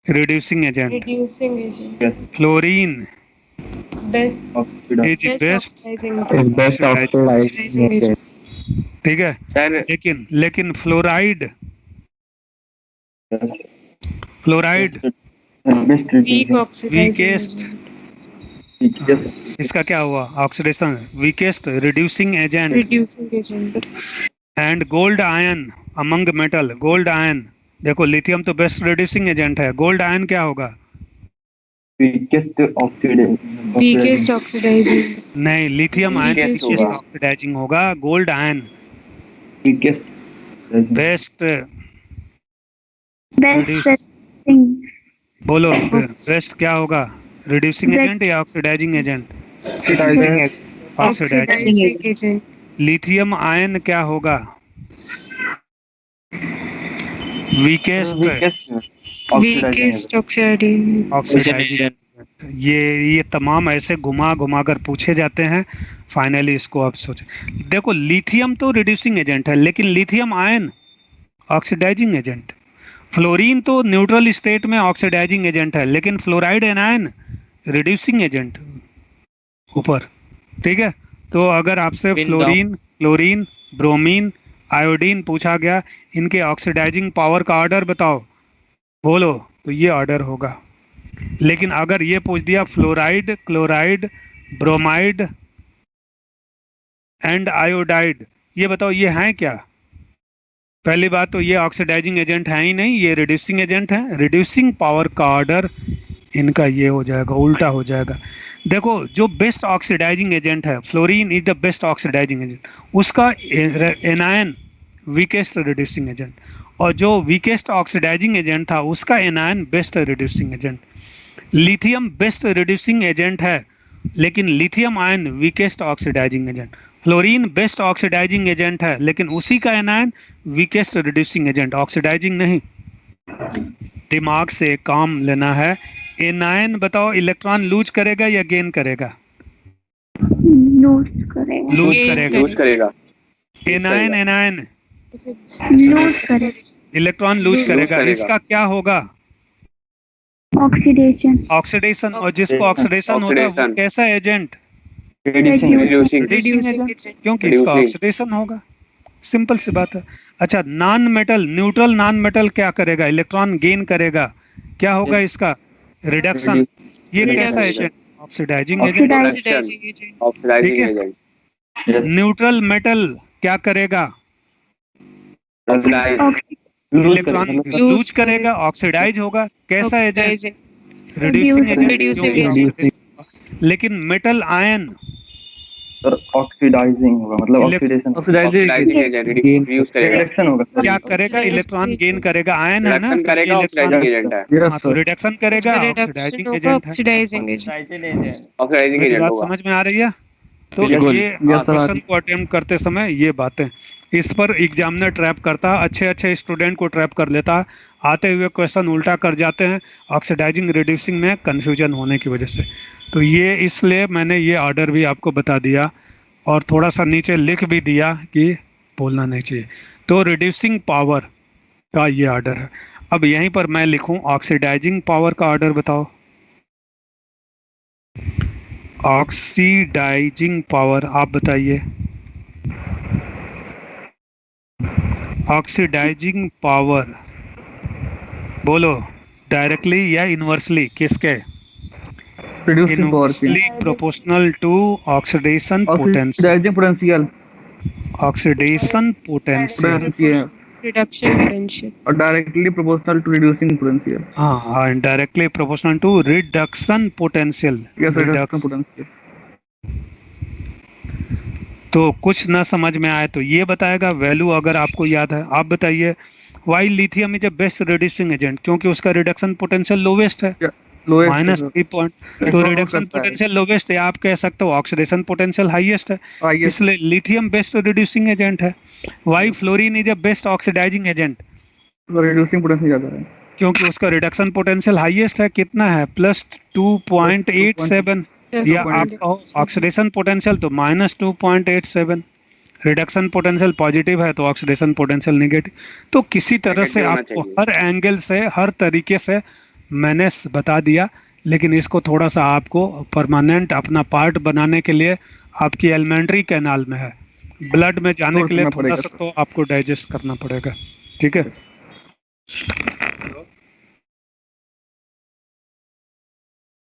reducing agent, reducing agent, fluorine best is best, best oxidizing agent, ठीक है। सर लेकिन fluoride weak oxidizing weakest, agent, इसका क्या हुआ, oxidation, weakest reducing agent. reducing agent, and gold ion among metal, gold ion, देखो lithium तो best reducing agent है, gold ion क्या होगा, weakest oxidizing, नहीं, लिथियम आयन Weakest होगा। ऑक्सीडाइजिंग होगा, गोल्ड आयन बेस्ट बोलो, बेस्ट क्या होगा, रिड्यूसिंग एजेंट या oxidizing agent, oxidizing. oxidizing agent, lithium ion क्या होगा, वीकेस्ट weakest oxidizing, ऑक्सीडाइजिंग। ये तमाम ऐसे घुमा घुमा कर पूछे जाते हैं। फाइनली इसको आप सोचें, देखो लिथियम तो रिड्यूसिंग एजेंट है, लेकिन lithium ion oxidizing agent. Fluorine तो न्यूट्रल स्टेट में ऑक्सीडाइजिंग एजेंट है, लेकिन फ्लोराइड एनायन रिड्यूसिंग एजेंट ऊपर। ठीक है। तो अगर आपसे फ्लोरीन, क्लोरीन, ब्रोमीन, आयोडीन पूछा गया, इनके ऑक्सीडाइजिंग पावर का ऑर्डर बताओ, बोलो, तो ये ऑर्डर होगा। लेकिन अगर ये पूछ दिया fluoride, chloride, bromide and iodide, ये बताओ ये हैं क्या, पहली बात तो ये ऑक्सीडाइजिंग एजेंट है ही नहीं, ये रिड्यूसिंग एजेंट है। रिड्यूसिंग पावर का ऑर्डर इनका ये हो जाएगा, उल्टा हो जाएगा। देखो जो बेस्ट ऑक्सीडाइजिंग एजेंट है, fluorine is the best oxidizing agent, उसका एनायन वीकेस्ट रिड्यूसिंग एजेंट, और जो वीकेस्ट ऑक्सीडाइजिंग एजेंट था उसका anion best reducing agent. Lithium best reducing agent है, लेकिन lithium ion weakest oxidizing agent. Fluorine best oxidizing agent है, लेकिन उसी का anion weakest reducing agent, oxidising नहीं। दिमाग से काम लेना है। एनायन बताओ इलेक्ट्रॉन लूज करेगा या गेन करेगा, लूज करेगा। एनायन इलेक्ट्रॉन लूज करेगा, इसका क्या होगा, ऑक्सीडेशन। और जिसको ऑक्सीडेशन होता है वो कैसा एजेंट, रिड्यूसिंग एजेंट, क्योंकि इसका ऑक्सीडेशन होगा, सिंपल सी बात है। अच्छा, non metal, neutral non metal क्या करेगा, इलेक्ट्रॉन गेन करेगा, क्या होगा इसका, रिडक्शन। ये कैसा एजेंट, ऑक्सीडाइजिंग एजेंट। ठीक है। न्यूट्रल मेटल क्या करेगा, इलेक्ट्रॉन लूज करेगा, ऑक्सीडाइज होगा, कैसा एजेंट, रिड्यूसिंग एजेंट। लेकिन मेटल आयन ऑक्सीडाइजिंग होगा, मतलब ऑक्सीडाइजिंग एजेंट रिड्यूस करेगा, रिडक्शन होगा, क्या करेगा, इलेक्ट्रॉन गेन करेगा, आयन है ना, रिडक्शन करेगा, ऑक्सीडाइजिंग एजेंट है। हाँ, तो रिडक्शन करेगा, ऑक्सीडाइजिंग एजेंट है। oxidizing agent, ऑक्सीडाइजिंग मेरी एजेंट बात होगा। समझ में आ रही है। तो बिल्कुल। ये क्वेश्चन को अटेम्प्ट करते समय ये बातें, इस पर एग्जामिनर ट्रैप करता है, अच्छे स्टूडेंट को ट्रैप कर लेता है, आते हुए क्वेश्चन उल्टा कर जाते हैं ऑक्सीडाइजिंग रिड्यूसिंग में कंफ्यूजन होने की वजह से। तो ये इसलिए मैंने ये ऑर्डर भी आपको बता दिया और थोड़ा सा नीचे लिख भी दिया कि बोलना नहीं चाहिए। तो रिड्यूसिंग पावर का ये ऑर्डर है। अब यहीं पर मैं लिखूं ऑक्सीडाइजिंग पावर का ऑर्डर बताओ। ऑक्सीडाइजिंग पावर आप बताइए। ऑक्सीडाइजिंग पावर बोलो, डायरेक्टली या इनवर्सली, किसके? रिड्यूसिंग पावर की inversely proportional to oxidation potential. Oxidising potential oxidation potential reduction potential और directly proportional to reducing potential. हाँ, directly proportional to reduction potential. Yes, reduction potential. तो कुछ ना समझ में आए तो ये बताएगा वैल्यू, अगर आपको याद है आप बताइए। Why lithium is a best reducing agent, क्योंकि उसका रिडक्शन पोटेंशियल लोवेस्ट है, -3 पॉइंट। तो रिडक्शन पोटेंशियल लोवेस्ट है, आप कह सकते हो ऑक्सीडेशन पोटेंशियल हाईएस्ट है, इसलिए लिथियम बेस्ट रिड्यूसिंग एजेंट है। Why fluorine is a best oxidizing agent, reducing potential ज्यादा है क्योंकि उसका रिडक्शन पोटेंशियल हाईएस्ट है। कितना है? +2.87, या आप कहो ऑक्सीडेशन पोटेंशियल तो -2.87। रिडक्शन पोटेंशियल पॉजिटिव है तो ऑक्सीडेशन पोटेंशियल नेगेटिव। तो किसी तरह से आपको हर एंगल से, हर तरीके से मैंने बता दिया, लेकिन इसको थोड़ा सा आपको परमानेंट अपना पार्ट बनाने के लिए आपकी एलिमेंट्री कैनाल में है, ब्लड में जाने के लिए थोड़ा सा तो आपको डाइजेस्ट करना पड़ेगा। ठीक है,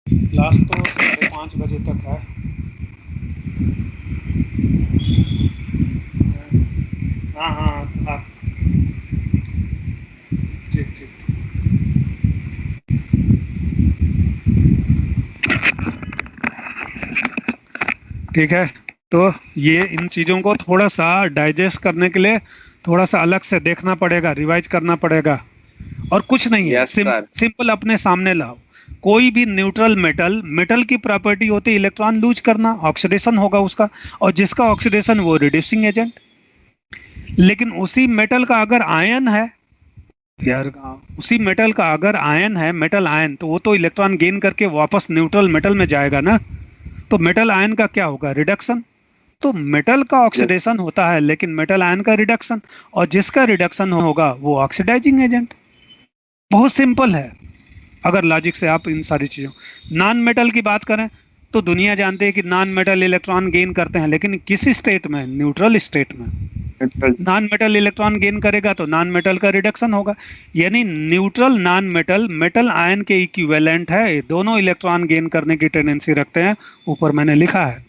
क्लास तो 5:30 बजे तक है। हाँ, ठीक। ठीक है, तो ये इन चीज़ों को थोड़ा सा डाइजेस्ट करने के लिए थोड़ा सा अलग से देखना पड़ेगा, रिवाइज करना पड़ेगा, और कुछ नहीं है। सिंपल अपने सामने लाओ। कोई भी न्यूट्रल मेटल की प्रॉपर्टी होती है इलेक्ट्रॉन लूज करना, ऑक्सीडेशन होगा उसका, और जिसका ऑक्सीडेशन वो रिड्यूसिंग एजेंट। लेकिन उसी मेटल का अगर आयन है यार, उसी मेटल का अगर आयन है, मेटल आयन, तो वो तो इलेक्ट्रॉन गेन करके वापस न्यूट्रल मेटल में जाएगा ना। तो मेटल आयन का क्या होगा? रिडक्शन। तो मेटल का ऑक्सीडेशन होता है लेकिन मेटल आयन का रिडक्शन, और जिसका रिडक्शन होगा वो ऑक्सीडाइजिंग एजेंट। बहुत सिंपल है अगर लॉजिक से आप इन सारी चीजों। नॉन मेटल की बात करें तो दुनिया जानते है कि नॉन मेटल इलेक्ट्रॉन गेन करते हैं, लेकिन किस स्टेट में? न्यूट्रल स्टेट में। नॉन मेटल इलेक्ट्रॉन गेन करेगा तो नॉन मेटल का रिडक्शन होगा, यानी neutral non metal metal ion के इक्विवेलेंट है, दोनों इलेक्ट्रॉन गेन करने की टेंडेंसी रखते हैं, ऊपर मैंने लिखा है।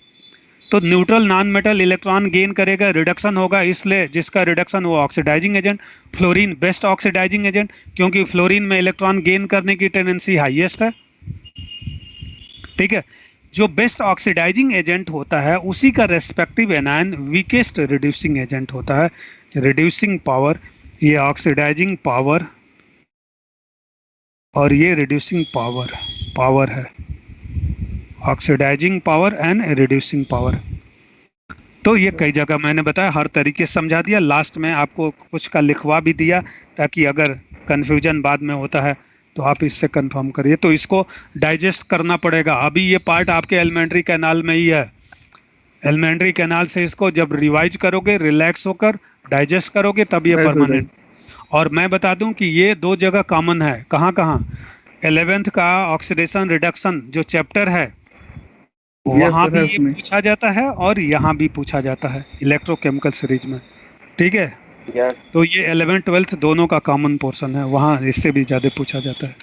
तो neutral non metal electron gain करेगा, रिडक्शन होगा, इसलिए जिसका रिडक्शन वो oxidizing agent. Fluorine best oxidizing agent, क्योंकि फ्लोरीन में इलेक्ट्रॉन गेन करने की टेंडेंसी हाईएस्ट है। ठीक है, जो बेस्ट ऑक्सीडाइजिंग एजेंट होता है उसी का respective anion weakest reducing agent होता है। रिड्यूसिंग पावर, ये ऑक्सीडाइजिंग पावर और ये रिड्यूसिंग पावर है। Oxidizing power and reducing power. तो ये कई जगह मैंने बताया, हर तरीके से समझा दिया। लास्ट में आपको कुछ का लिखवा भी दिया ताकि अगर कंफ्यूजन बाद में होता है तो आप इससे कंफर्म करिए। तो इसको डाइजेस्ट करना पड़ेगा। अभी ये पार्ट आपके एलिमेंट्री कैनाल में ही है। एलिमेंट्री कैनाल से इसको जब रिवाइज करोगे, रिलैक्स होकर डाइजेस्ट करोगे, तब ये परमानेंट। और मैं बता दूं कि ये दो जगह कॉमन है। कहाँ 11th का ऑक्सीडेशन रिडक्शन जो चैप्टर है वहाँ भी ये पूछा जाता है और यहाँ भी पूछा जाता है इलेक्ट्रोकेमिकल सीरीज में। ठीक है, तो ये 11th 12th दोनों का कॉमन पोर्शन है, वहाँ इससे भी ज़्यादा पूछा जाता है।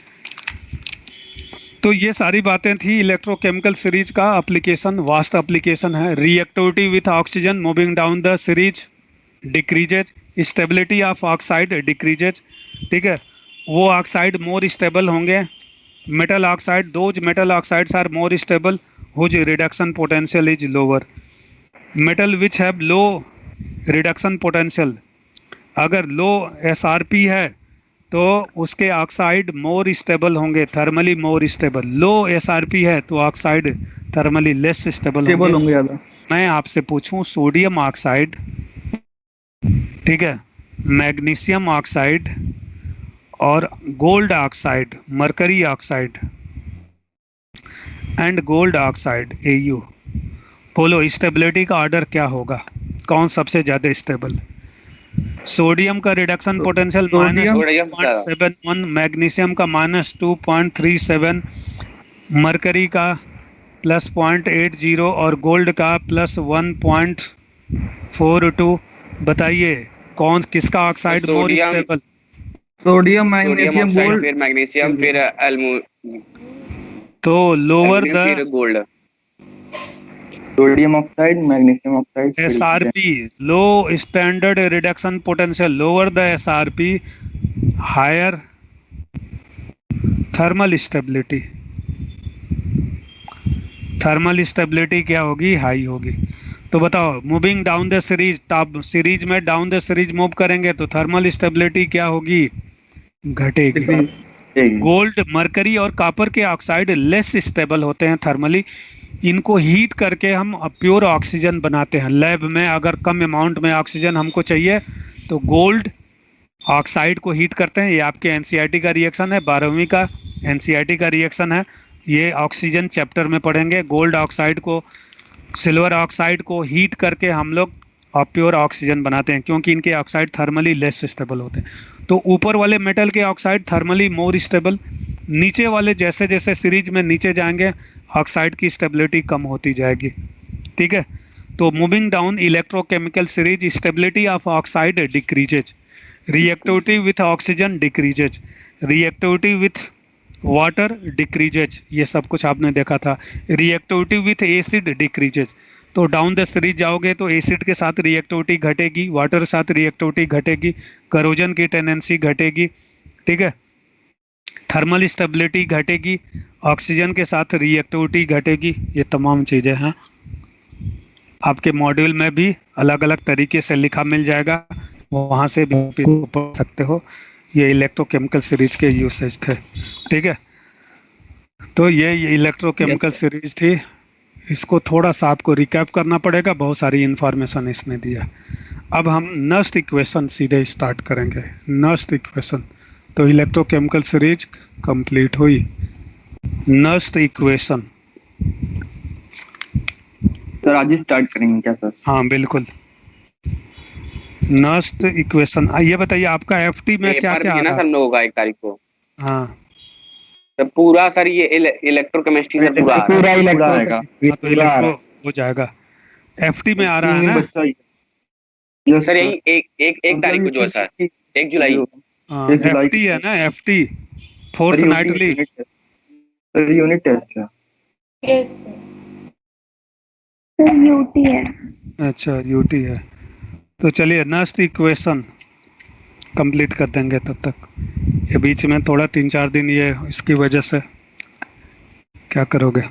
तो ये सारी बातें थी इलेक्ट्रोकेमिकल सीरीज का। एप्लीकेशन वास्ट एप्लीकेशन है। Reactivity with oxygen moving down the series decreases, stability of oxide decreases. ठीक है, वो ऑक्साइड मोर स्टेबल होंगे। Metal oxide, those metal oxides are more stable whose reduction potential is lower. Metal which have low reduction potential, अगर लो SRP है तो उसके oxide more stable होंगे, thermally more stable. लो SRP है तो ऑक्साइड थर्मली लेस स्टेबल होंगे ज़्यादा। मैं आपसे पूछूं सोडियम ऑक्साइड, ठीक है, मैग्नीशियम ऑक्साइड और gold oxide, mercury oxide, and gold oxide AU। बोलो स्टेबिलिटी का ऑर्डर क्या होगा, कौन सबसे ज्यादा स्टेबल? सोडियम का रिडक्शन पोटेंशियल सोडियम -2.71, मैग्नीशियम का -2.37, मरकरी का +0.80 और गोल्ड का +1.42। बताइए कौन किसका oxide more sodium stable? Sodium sodium magnesium oxide, gold. फिर मैग्नीशियम, फिर तो लोअर एल्यूमिनियम, फिर the gold. Sodium oxide, magnesium oxide, फिर SRP, low standard reduction potential, lower the SRP higher thermal stability. Thermal stability क्या होगी? High होगी। तो बताओ, moving down the series, top series में डाउन द सीरीज मूव करेंगे तो थर्मल स्टेबिलिटी क्या होगी? घटेगी। देगी। गोल्ड, मरकरी और कॉपर के ऑक्साइड लेस स्टेबल होते हैं थर्मली। इनको हीट करके हम प्योर ऑक्सीजन बनाते हैं लैब में। अगर कम अमाउंट में ऑक्सीजन हमको चाहिए तो गोल्ड ऑक्साइड को हीट करते हैं। ये आपके एनसीईआरटी का रिएक्शन है, 12वीं का एनसीईआरटी का रिएक्शन है। ये ऑक्सीजन चैप्टर में पढ़ेंगे। गोल्ड ऑक्साइड को, सिल्वर ऑक्साइड को हीट करके हम लोग प्योर ऑक्सीजन बनाते हैं, क्योंकि इनके ऑक्साइड थर्मली लेस स्टेबल होते हैं। तो ऊपर वाले मेटल के ऑक्साइड थर्मली मोर स्टेबल, नीचे वाले जैसे जैसे सीरीज में नीचे जाएंगे ऑक्साइड की स्टेबिलिटी कम होती जाएगी। ठीक है, तो moving down electrochemical series, stability of oxide decreases, reactivity with oxygen decreases, reactivity with water decreases, ये सब कुछ आपने देखा था। रिएक्टिविटी विथ एसिड डिक्रीजेज, तो डाउन द सीरीज जाओगे तो एसिड के साथ रिएक्टिविटी घटेगी, वाटर के साथ रिएक्टिविटी घटेगी, करोजन की टेंडेंसी घटेगी। ठीक है, थर्मल स्टेबिलिटी घटेगी, ऑक्सीजन के साथ रिएक्टिविटी घटेगी। ये तमाम चीज़ें हैं, आपके मॉड्यूल में भी अलग अलग तरीके से लिखा मिल जाएगा, वहाँ से भी पढ़ सकते हो। ये इलेक्ट्रोकेमिकल सीरीज के यूसेज थे। ठीक है, तो ये इलेक्ट्रोकेमिकल सीरीज थी। इसको थोड़ा सा आपको रिकैप करना पड़ेगा, बहुत सारी इंफॉर्मेशन इसमें दिया। अब हम नस्ट इक्वेशन सीधे स्टार्ट करेंगे। नस्ट इक्वेशन, तो इलेक्ट्रोकेमिकल सीरीज कंप्लीट हुई। नस्ट इक्वेशन, सर आज ही स्टार्ट करेंगे क्या सर? हाँ बिल्कुल। नस्ट इक्वेशन, ये बताइए आपका एफटी में क्या क्या आ रहा है? हम लोगों का 1 तारीख को। हाँ, तो पूरा सर ये इलेक्ट्रोकेमिस्ट्री से पूरा आएगा। तो इलेक्ट्रो हो जाएगा। एफटी में आ रहा है ना सर? यही एक तारीख को जो है सर, 1 जुलाई। हाँ, एफटी है ना, FT fortnightly unit test है। यस सर, यूटी है। अच्छा, यूटी है। तो चलिए नस्ट इक्वेशन कंप्लीट कर देंगे तब तक। ये बीच में थोड़ा 3-4 दिन ये इसकी वजह से क्या करोगे।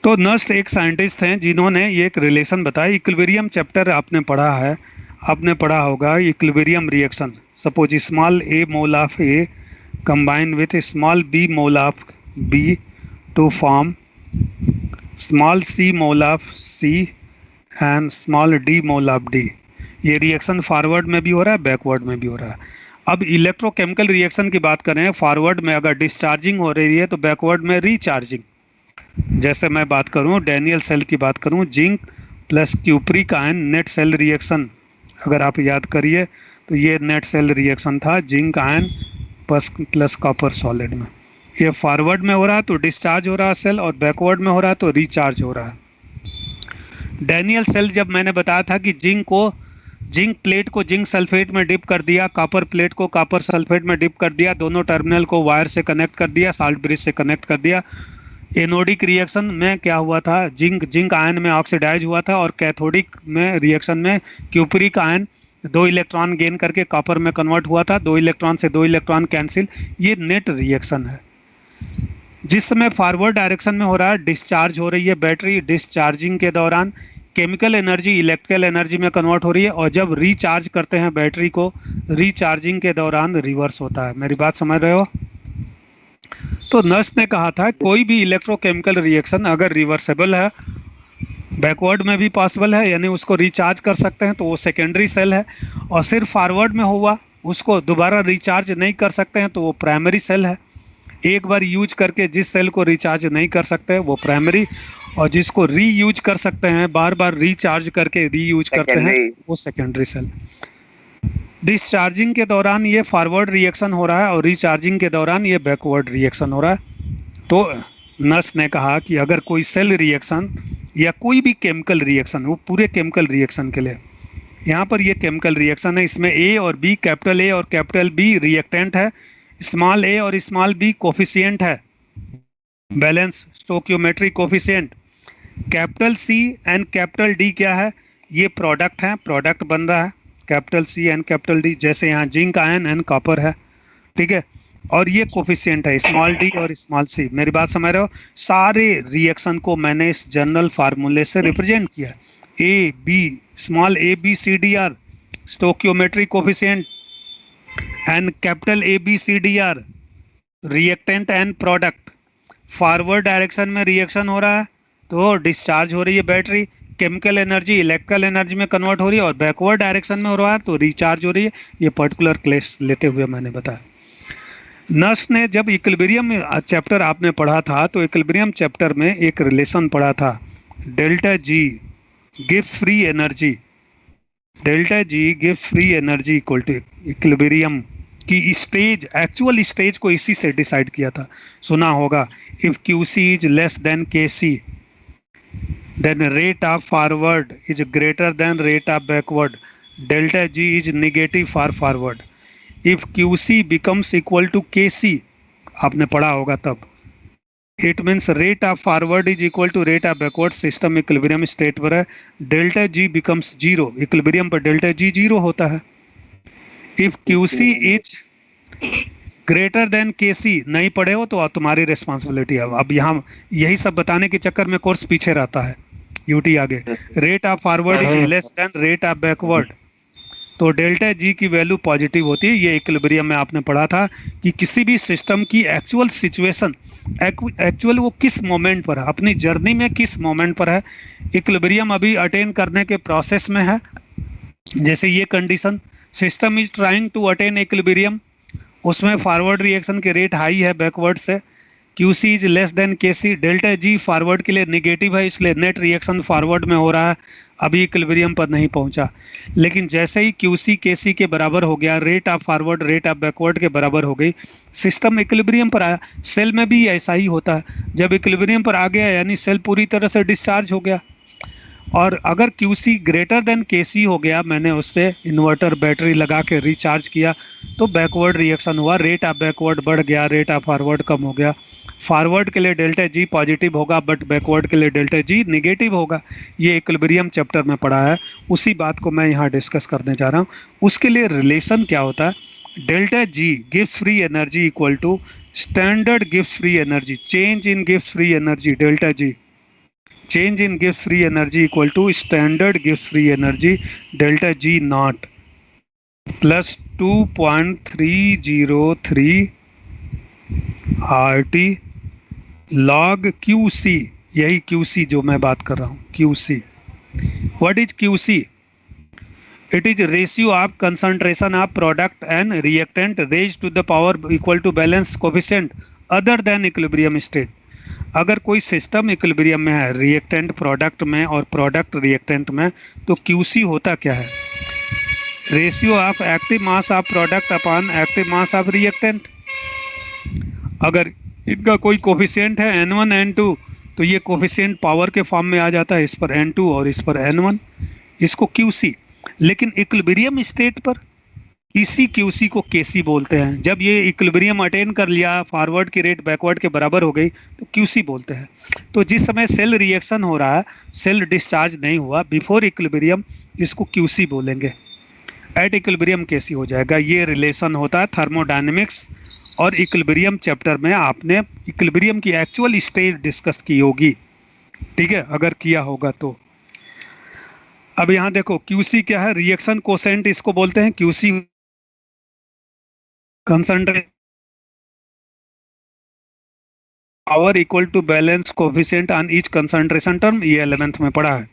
तो नस्ट एक साइंटिस्ट हैं जिन्होंने ये एक रिलेशन बताया। इक्विलिब्रियम चैप्टर आपने पढ़ा है, आपने पढ़ा होगा equilibrium reaction. Suppose small a mole of A combine with small b mole of B to form small c mole of C and small d mole of D। ये reaction forward में भी हो रहा है, बैकवर्ड में भी हो रहा है। अब इलेक्ट्रोकेमिकल रिएक्शन की बात करें, फॉरवर्ड में अगर डिस्चार्जिंग हो रही है तो बैकवर्ड में रिचार्जिंग। जैसे मैं बात करूं, डैनियल सेल की बात करूं, zinc plus cupric ion net cell reaction, अगर आप याद करिए तो ये नेट सेल रिएक्शन था, zinc ion plus copper solid में। ये फॉरवर्ड में हो रहा है तो डिस्चार्ज हो रहा है सेल, और बैकवर्ड में हो रहा है तो रिचार्ज हो रहा है। डैनियल सेल जब मैंने बताया था कि जिंक प्लेट को जिंक सल्फेट में डिप कर दिया, कॉपर प्लेट को कॉपर सल्फेट में डिप कर दिया, दोनों टर्मिनल को वायर से कनेक्ट कर दिया, साल्ट ब्रिज से कनेक्ट कर दिया। एनोडिक रिएक्शन में क्या हुआ था, जिंक आयन में ऑक्सीडाइज हुआ था, और कैथोडिक में रिएक्शन में क्यूप्रिक आयन 2 इलेक्ट्रॉन गेन करके कॉपर में कन्वर्ट हुआ था, 2 इलेक्ट्रॉन से 2 इलेक्ट्रॉन कैंसिल। ये नेट रिएक्शन है। जिस समय फॉरवर्ड डायरेक्शन में हो रहा है, डिस्चार्ज हो रही है बैटरी, डिस्चार्जिंग के दौरान केमिकल एनर्जी इलेक्ट्रिकल एनर्जी में कन्वर्ट हो रही है, और जब रिचार्ज करते हैं बैटरी को, रिचार्जिंग के दौरान रिवर्स होता है। मेरी बात समझ रहे हो? तो नस्ट ने कहा था कोई भी इलेक्ट्रोकेमिकल रिएक्शन अगर रिवर्सेबल है, बैकवर्ड में भी पॉसिबल है, यानी उसको रिचार्ज कर सकते हैं, तो वो सेकेंडरी सेल है। और सिर्फ फॉरवर्ड में हुआ, उसको दोबारा रिचार्ज नहीं कर सकते हैं, तो वो प्राइमरी सेल है। एक बार यूज करके जिस सेल को रिचार्ज नहीं कर सकते वो प्राइमरी, और जिसको री यूज कर सकते हैं, बार बार रिचार्ज करके री यूज करते हैं, सेकेंडरी। वो सेकेंडरी सेल। डिस्चार्जिंग के दौरान ये फॉरवर्ड रिएक्शन हो रहा है और रिचार्जिंग के दौरान ये बैकवर्ड रिएक्शन हो रहा है। तो नर्स ने कहा कि अगर कोई सेल रिएक्शन या कोई भी केमिकल रिएक्शन, वो पूरे केमिकल रिएक्शन के लिए, यहाँ पर ये केमिकल रिएक्शन है, इसमें ए और बी, कैपिटल ए और कैपिटल बी रिएक्टेंट है, स्मॉल ए और स्मॉल बी कोफिशिएंट है, balance stoichiometry coefficient, capital C and capital D क्या है, ये प्रोडक्ट है, प्रोडक्ट बन रहा है capital C and capital D, जैसे यहाँ जिंक आयन एंड कॉपर है, ठीक है। और ये कोफिशिएंट है स्मॉल डी और स्मॉल सी। मेरी बात समझ रहे हो? सारे रिएक्शन को मैंने इस जनरल फार्मूले से रिप्रेजेंट किया। A B, small A B C D R stoichiometry coefficient, and capital A B C D R reactant and product. Forward direction में रिएक्शन हो रहा है तो डिस्चार्ज हो रही है battery, chemical energy electrical energy में कन्वर्ट हो रही है, और बैकवर्ड डायरेक्शन में हो रहा है तो रिचार्ज हो रही है। ये पर्टिकुलर केस लेते हुए मैंने बताया। नर्स ने जब इक्विलिब्रियम चैप्टर आपने पढ़ा था तो इक्विलिब्रियम चैप्टर में एक रिलेशन पढ़ा था, delta G gives free energy, delta G gives free energy equal to equilibrium की स्टेज, एक्चुअल स्टेज को इसी से डिसाइड किया था। सुना होगा, if QC is less than KC then rate of forward is greater than rate of backward, delta G is negative for forward, if QC becomes equal to KC, आपने पढ़ा होगा तब, it means rate of forward is equal to rate of backward, system equilibrium state पर है, delta G becomes zero, equilibrium पर delta G zero होता है। if QC is greater than KC नहीं पढ़े हो तो तुम्हारी रिस्पॉन्सिबिलिटी है। अब यहाँ यही सब बताने के चक्कर में कोर्स पीछे रहता है, यूटी आगे। Rate of forward is less then rate of backward, तो डेल्टा जी की वैल्यू पॉजिटिव होती है। ये इक्विलिब्रियम में आपने पढ़ा था कि किसी भी सिस्टम की एक्चुअल सिचुएशन, एक्चुअल वो किस मोमेंट पर है, अपनी जर्नी में किस मोमेंट पर है। इक्विलिब्रियम अभी अटेन करने के प्रोसेस में है। जैसे ये condition, system is trying to attain equilibrium, उसमें फॉरवर्ड रिएक्शन के रेट हाई है बैकवर्ड से, QC is less than KC, delta G forward के लिए नेगेटिव है, इसलिए नेट रिएक्शन फॉरवर्ड में हो रहा है, अभी इक्विलिब्रियम पर नहीं पहुंचा। लेकिन जैसे ही QC KC के बराबर हो गया, rate of forward rate of backward के बराबर हो गई, सिस्टम इक्विलिब्रियम पर आया। सेल में भी ऐसा ही होता है, जब इक्विलिब्रियम पर आ गया यानी सेल पूरी तरह से डिस्चार्ज हो गया। और अगर QC ग्रेटर देन KC हो गया, मैंने उससे इन्वर्टर बैटरी लगा के रिचार्ज किया तो बैकवर्ड रिएक्शन हुआ, रेट ऑफ बैकवर्ड बढ़ गया, रेट ऑफ फॉरवर्ड कम हो गया। फॉरवर्ड के लिए डेल्टा जी पॉजिटिव होगा बट बैकवर्ड के लिए डेल्टा जी निगेटिव होगा। ये इक्विलिब्रियम चैप्टर में पढ़ा है, उसी बात को मैं यहाँ डिस्कस करने जा रहा हूँ। उसके लिए रिलेशन क्या होता है, delta G gives free energy equal to standard gives free energy, change in gives free energy, delta G change in gives free energy equal to standard gives free energy delta G naught plus 2.303 RT log QC, यही QC जो मैं बात कर रहा हूँ, QC। What is QC? It is ratio of concentration of product and reactant raised to the power equal to balance coefficient other than equilibrium state। अगर कोई system equilibrium में है, रिएक्टेंट प्रोडक्ट में और प्रोडक्ट रिएक्टेंट में, तो QC होता क्या है, ratio of active mass of product upon active mass of reactant. अगर इनका कोई कोफिशिएंट है N1 N2 तो ये कोफिशिएंट पावर के फॉर्म में आ जाता है, इस पर N2 और इस पर N1, इसको QC। लेकिन इक्विलिब्रियम स्टेट पर इसी QC को KC बोलते हैं। जब ये इक्विलिब्रियम अटेन कर लिया, फॉरवर्ड की रेट बैकवर्ड के बराबर हो गई तो QC बोलते हैं। तो जिस समय सेल रिएक्शन हो रहा है, सेल डिस्चार्ज नहीं हुआ, बिफोर इक्विलिब्रियम, इसको QC बोलेंगे, एट इक्विलिब्रियम KC हो जाएगा। ये रिलेशन होता है थर्मोडायनेमिक्स और इक्विलिब्रियम चैप्टर में आपने इक्विलिब्रियम की एक्चुअल स्टेट डिस्कस की होगी, ठीक है, अगर किया होगा तो। अब यहाँ देखो QC क्या है, रिएक्शन कोसेंट इसको बोलते हैं। QC concentration power equal to balance coefficient on each concentration term, ये 11th में पढ़ा है।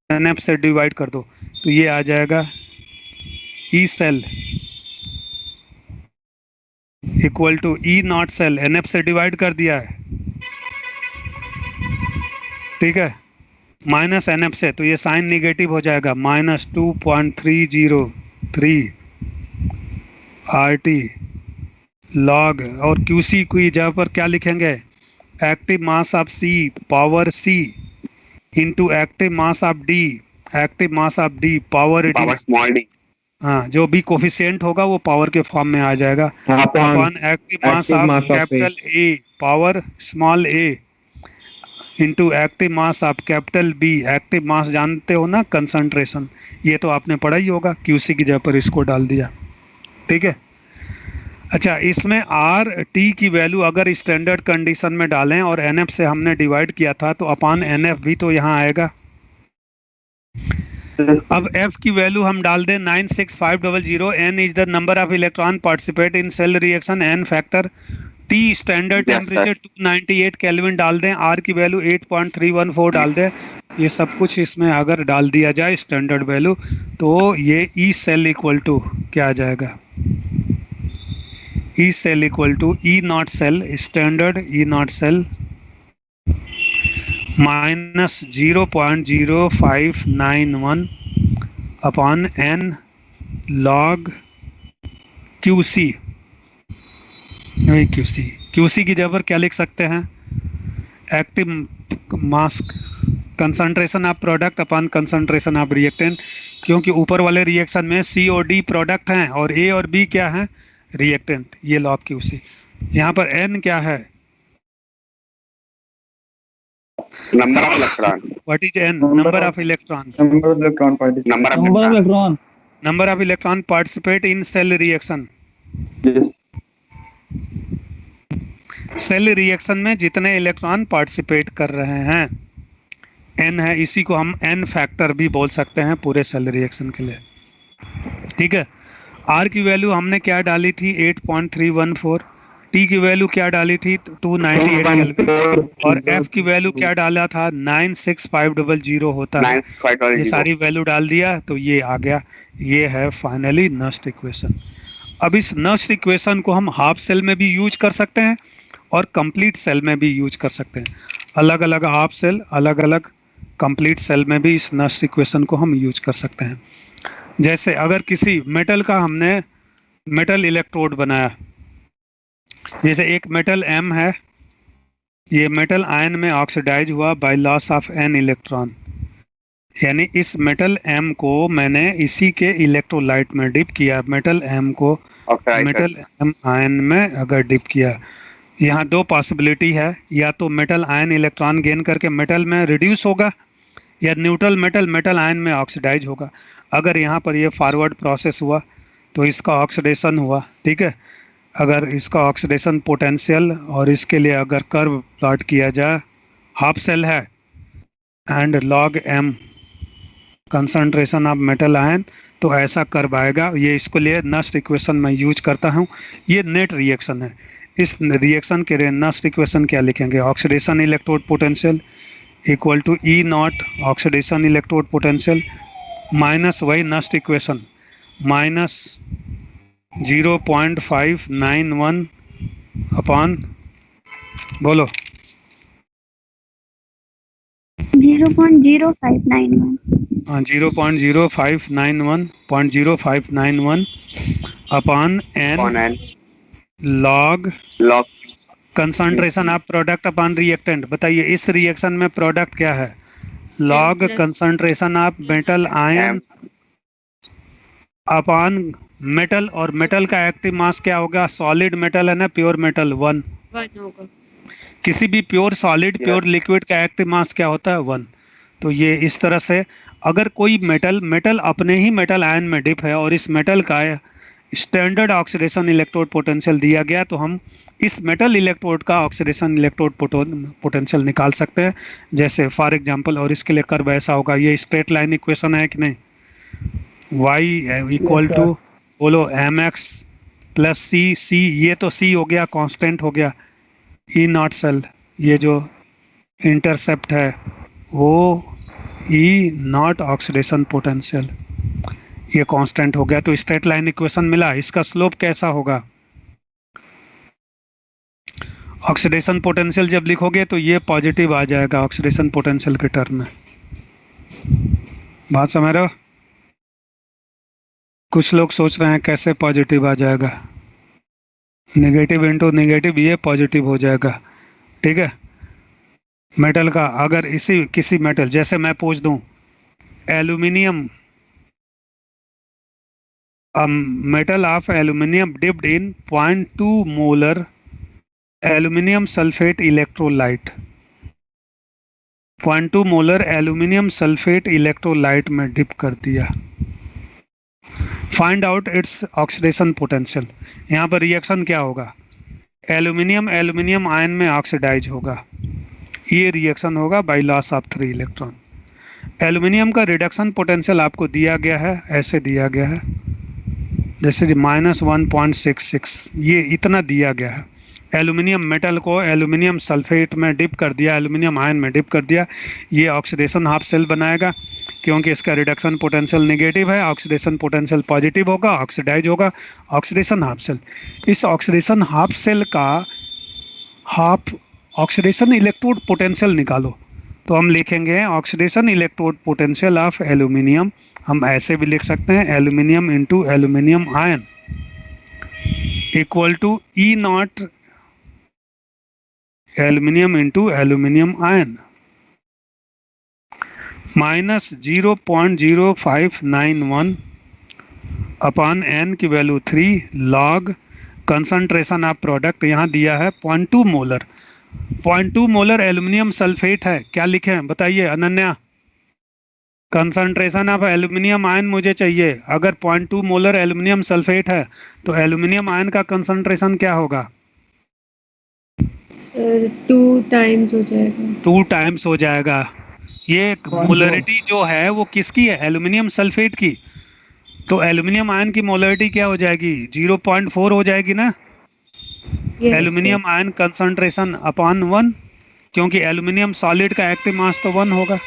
NF से डिवाइड कर दो तो ये आ जाएगा E cell equal to E naught cell, NF से डिवाइड कर दिया है, ठीक है, माइनस NF से, तो ये साइन निगेटिव हो जाएगा, -2.303 RT लॉग, और QC की जगह पर क्या लिखेंगे, active mass of C power C into active mass of D, active mass of D power D, small D. हाँ, जो भी कोफिशिएंट होगा वो पावर के फॉर्म में आ जाएगा, upon active mass of capital A power small a into active mass of capital B, active mass जानते हो ना, कंसंट्रेशन, ये तो आपने पढ़ा ही होगा, QC की जगह पर इसको डाल दिया, ठीक है। अच्छा, इसमें RT की वैल्यू अगर स्टैंडर्ड कंडीशन में डालें और NF से हमने डिवाइड किया था तो अपॉन NF भी तो यहाँ आएगा। अब F की वैल्यू हम डाल दें 96500, N is the number of electron participate in cell reaction, N factor, T standard temperature 298 kelvin डाल दें, R की वैल्यू 8.314 डाल दें, ये सब कुछ इसमें अगर डाल दिया जाए स्टैंडर्ड वैल्यू तो ये E सेल इक्वल टू क्या आ जाएगा, E cell equal to E naught cell, standard E naught cell minus 0.0591 upon N log QC, QC की जगह पर क्या लिख सकते हैं, active mass concentration of product upon concentration of reactant, क्योंकि ऊपर वाले रिएक्शन में C और D प्रोडक्ट हैं और A और B क्या है, रिएक्टेंट, ये लॉग QC। यहाँ पर N क्या है, number of electron, what is N, number of electron, number of electron participate in cell reaction, cell reaction में जितने इलेक्ट्रॉन पार्टिसिपेट कर रहे हैं N है, इसी को हम N फैक्टर भी बोल सकते हैं पूरे सेल रिएक्शन के लिए, ठीक है। R की वैल्यू हमने क्या डाली थी 8.314, T की वैल्यू क्या डाली थी 298 केल्विन, और F की वैल्यू क्या डाला था 96500 होता है, ये सारी वैल्यू डाल दिया तो ये आ गया, ये है फाइनली नस्ट इक्वेशन। अब इस नस्ट इक्वेशन को हम हाफ सेल में भी यूज कर सकते हैं और कंप्लीट सेल में भी यूज कर सकते हैं, अलग अलग हाफ सेल, अलग अलग कंप्लीट सेल में भी इस नस्ट इक्वेशन को हम यूज कर सकते हैं। जैसे अगर किसी मेटल का हमने मेटल इलेक्ट्रोड बनाया, जैसे एक मेटल M है, ये मेटल आयन में ऑक्सीडाइज हुआ by loss of N electron, यानी इस मेटल M को मैंने इसी के इलेक्ट्रोलाइट में डिप किया, मेटल M को मेटल M आयन में अगर डिप किया, यहाँ दो पॉसिबिलिटी है, या तो मेटल आयन इलेक्ट्रॉन गेन करके मेटल में रिड्यूस होगा, या न्यूट्रल मेटल मेटल आयन में ऑक्सीडाइज होगा। अगर यहाँ पर ये फॉरवर्ड प्रोसेस हुआ तो इसका ऑक्सीडेशन हुआ, ठीक है। अगर इसका ऑक्सीडेशन पोटेंशियल और इसके लिए अगर कर्व प्लॉट किया जाए, हाफ सेल है and log M concentration of metal ion, तो ऐसा कर्व आएगा। ये इसको लिए नस्ट इक्वेशन में यूज करता हूँ, ये नेट रिएक्शन है। इस रिएक्शन के लिए नस्ट इक्वेशन क्या लिखेंगे, oxidation electrode potential equal to E naught oxidation electrode potential minus वही नस्ट इक्वेशन माइनस 0.591 अपॉन, बोलो 0.0591 upon N log concentration of product upon reactant. बताइए इस रिएक्शन में प्रोडक्ट क्या है, log concentration of metal ion upon metal, और metal का active mass क्या होगा? सॉलिड मेटल है ना, प्योर मेटल 1। 1 होगा। किसी भी प्योर सॉलिड, प्योर लिक्विड का एक्टिव मास क्या होता है? 1। तो ये इस तरह से, अगर कोई मेटल अपने ही मेटल आयन में डिप है और इस मेटल का स्टैंडर्ड ऑक्सीडेशन इलेक्ट्रोड पोटेंशियल दिया गया, तो हम इस मेटल इलेक्ट्रोड का ऑक्सीडेशन इलेक्ट्रोड पोटेंशियल निकाल सकते हैं। जैसे फॉर एग्जांपल, और इसके लिए कर्व ऐसा होगा, ये स्ट्रेट लाइन इक्वेशन है कि नहीं? y इक्वल टू, बोलो, mx प्लस सी, ये तो c हो गया, कांस्टेंट हो गया। ई नॉट सेल, ये जो इंटरसेप्ट है वो ई नॉट ऑक्सीडेशन पोटेंशियल, ये कांस्टेंट हो गया। तो स्ट्रेट लाइन इक्वेशन मिला। इसका स्लोप कैसा होगा? ऑक्सीडेशन पोटेंशियल जब लिखोगे तो ये पॉजिटिव आ जाएगा ऑक्सीडेशन पोटेंशियल के टर्म में। बात समझ रहे हो? कुछ लोग सोच रहे हैं कैसे पॉजिटिव आ जाएगा, नेगेटिव इंटू नेगेटिव, ये पॉजिटिव हो जाएगा। ठीक है, मेटल का अगर इसी किसी मेटल, जैसे मैं पूछ दूं aluminium, metal of aluminium dipped in 0.2 molar aluminium sulfate electrolyte, 0.2 molar aluminium sulphate electrolyte में डिप कर दिया। Find out its oxidation potential. यहाँ पर रिएक्शन क्या होगा? एल्यूमिनियम आयन में ऑक्सीडाइज होगा, ये रिएक्शन होगा by loss of 3 electron. Aluminium का रिडक्शन पोटेंशियल आपको दिया गया है, ऐसे दिया गया है, जैसे -1.66, ये इतना दिया गया है। एल्यूमिनियम मेटल को एल्यूमिनियम सल्फेट में डिप कर दिया, एल्यूमिनियम आयन में डिप कर दिया, ये ऑक्सीडेशन हाफ सेल बनाएगा क्योंकि इसका रिडक्शन पोटेंशियल नेगेटिव है, ऑक्सीडेशन पोटेंशियल पॉजिटिव होगा, ऑक्सीडाइज होगा, ऑक्सीडेशन हाफ सेल। इस ऑक्सीडेशन हाफ सेल का हाफ ऑक्सीडेशन इलेक्ट्रोड पोटेंशियल निकालो, तो हम लिखेंगे oxidation electrode potential of aluminium. हम ऐसे भी लिख सकते हैं aluminium into aluminium ion equal to E naught aluminium into aluminium ion minus 0.0591 upon N की value 3 log concentration of product, यहाँ दिया है 0.2 मोलर। 0.2 मोलर एल्यूमिनियम सल्फेट है, क्या लिखे हैं बताइए Ananya? Concentration of aluminium ion मुझे चाहिए। अगर 0.2 मोलर एल्यूमिनियम सल्फेट है तो एल्यूमिनियम आयन का कंसंट्रेशन क्या होगा? सर 2 टाइम्स हो जाएगा। 2 टाइम्स हो जाएगा। ये मोलरिटी जो है वो किसकी है? एल्यूमिनियम सल्फेट की। तो एल्यूमिनियम आयन की मोलरिटी क्या हो जाएगी? 0.4 हो जाएगी ना। एल्यूमिनियम आयन कंसंट्रेशन अपॉन 1, क्योंकि एल्यूमिनियम सॉलिड का एक्टिव मास तो 1 होगा।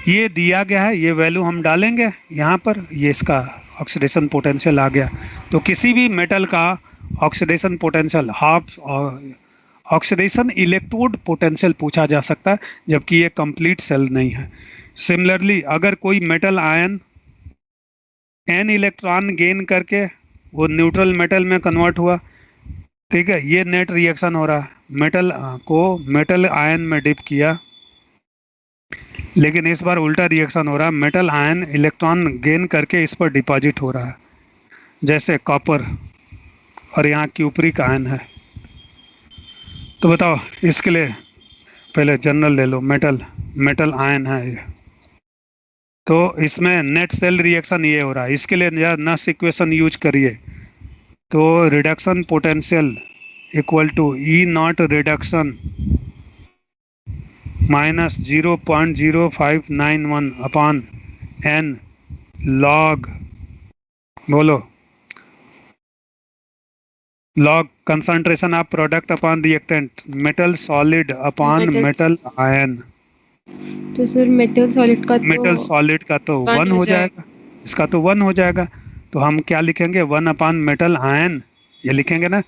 ये दिया गया है, ये वैल्यू हम डालेंगे यहाँ पर, ये इसका ऑक्सीडेशन पोटेंशियल आ गया। तो किसी भी मेटल का oxidation potential half oxidation electrode potential पूछा जा सकता है, जबकि ये कंप्लीट सेल नहीं है। सिमिलरली अगर कोई metal ion n electron gain करके वो न्यूट्रल मेटल में कन्वर्ट हुआ, ठीक है, ये नेट रिएक्शन हो रहा है। मेटल को मेटल आयन में डिप किया, लेकिन इस बार उल्टा रिएक्शन हो रहा है, मेटल आयन इलेक्ट्रॉन गेन करके इस पर डिपॉजिट हो रहा है, जैसे कॉपर, और यहाँ क्यूप्रिक आयन है। तो बताओ, इसके लिए पहले जनरल ले लो, मेटल आयन है ये, तो इसमें नेट सेल रिएक्शन ये हो रहा है। इसके लिए नस इक्वेशन यूज करिए, तो reduction potential equal to E naught reduction minus 0.0591 upon N log, बोलो, log concentration of product upon reactant, metal solid upon metal ion. तो सर मेटल सॉलिड का तो 1 हो जाएगा, इसका तो 1 हो जाएगा। तो हम क्या लिखेंगे? 1 अपॉन मेटल आयन, ये लिखेंगे ना।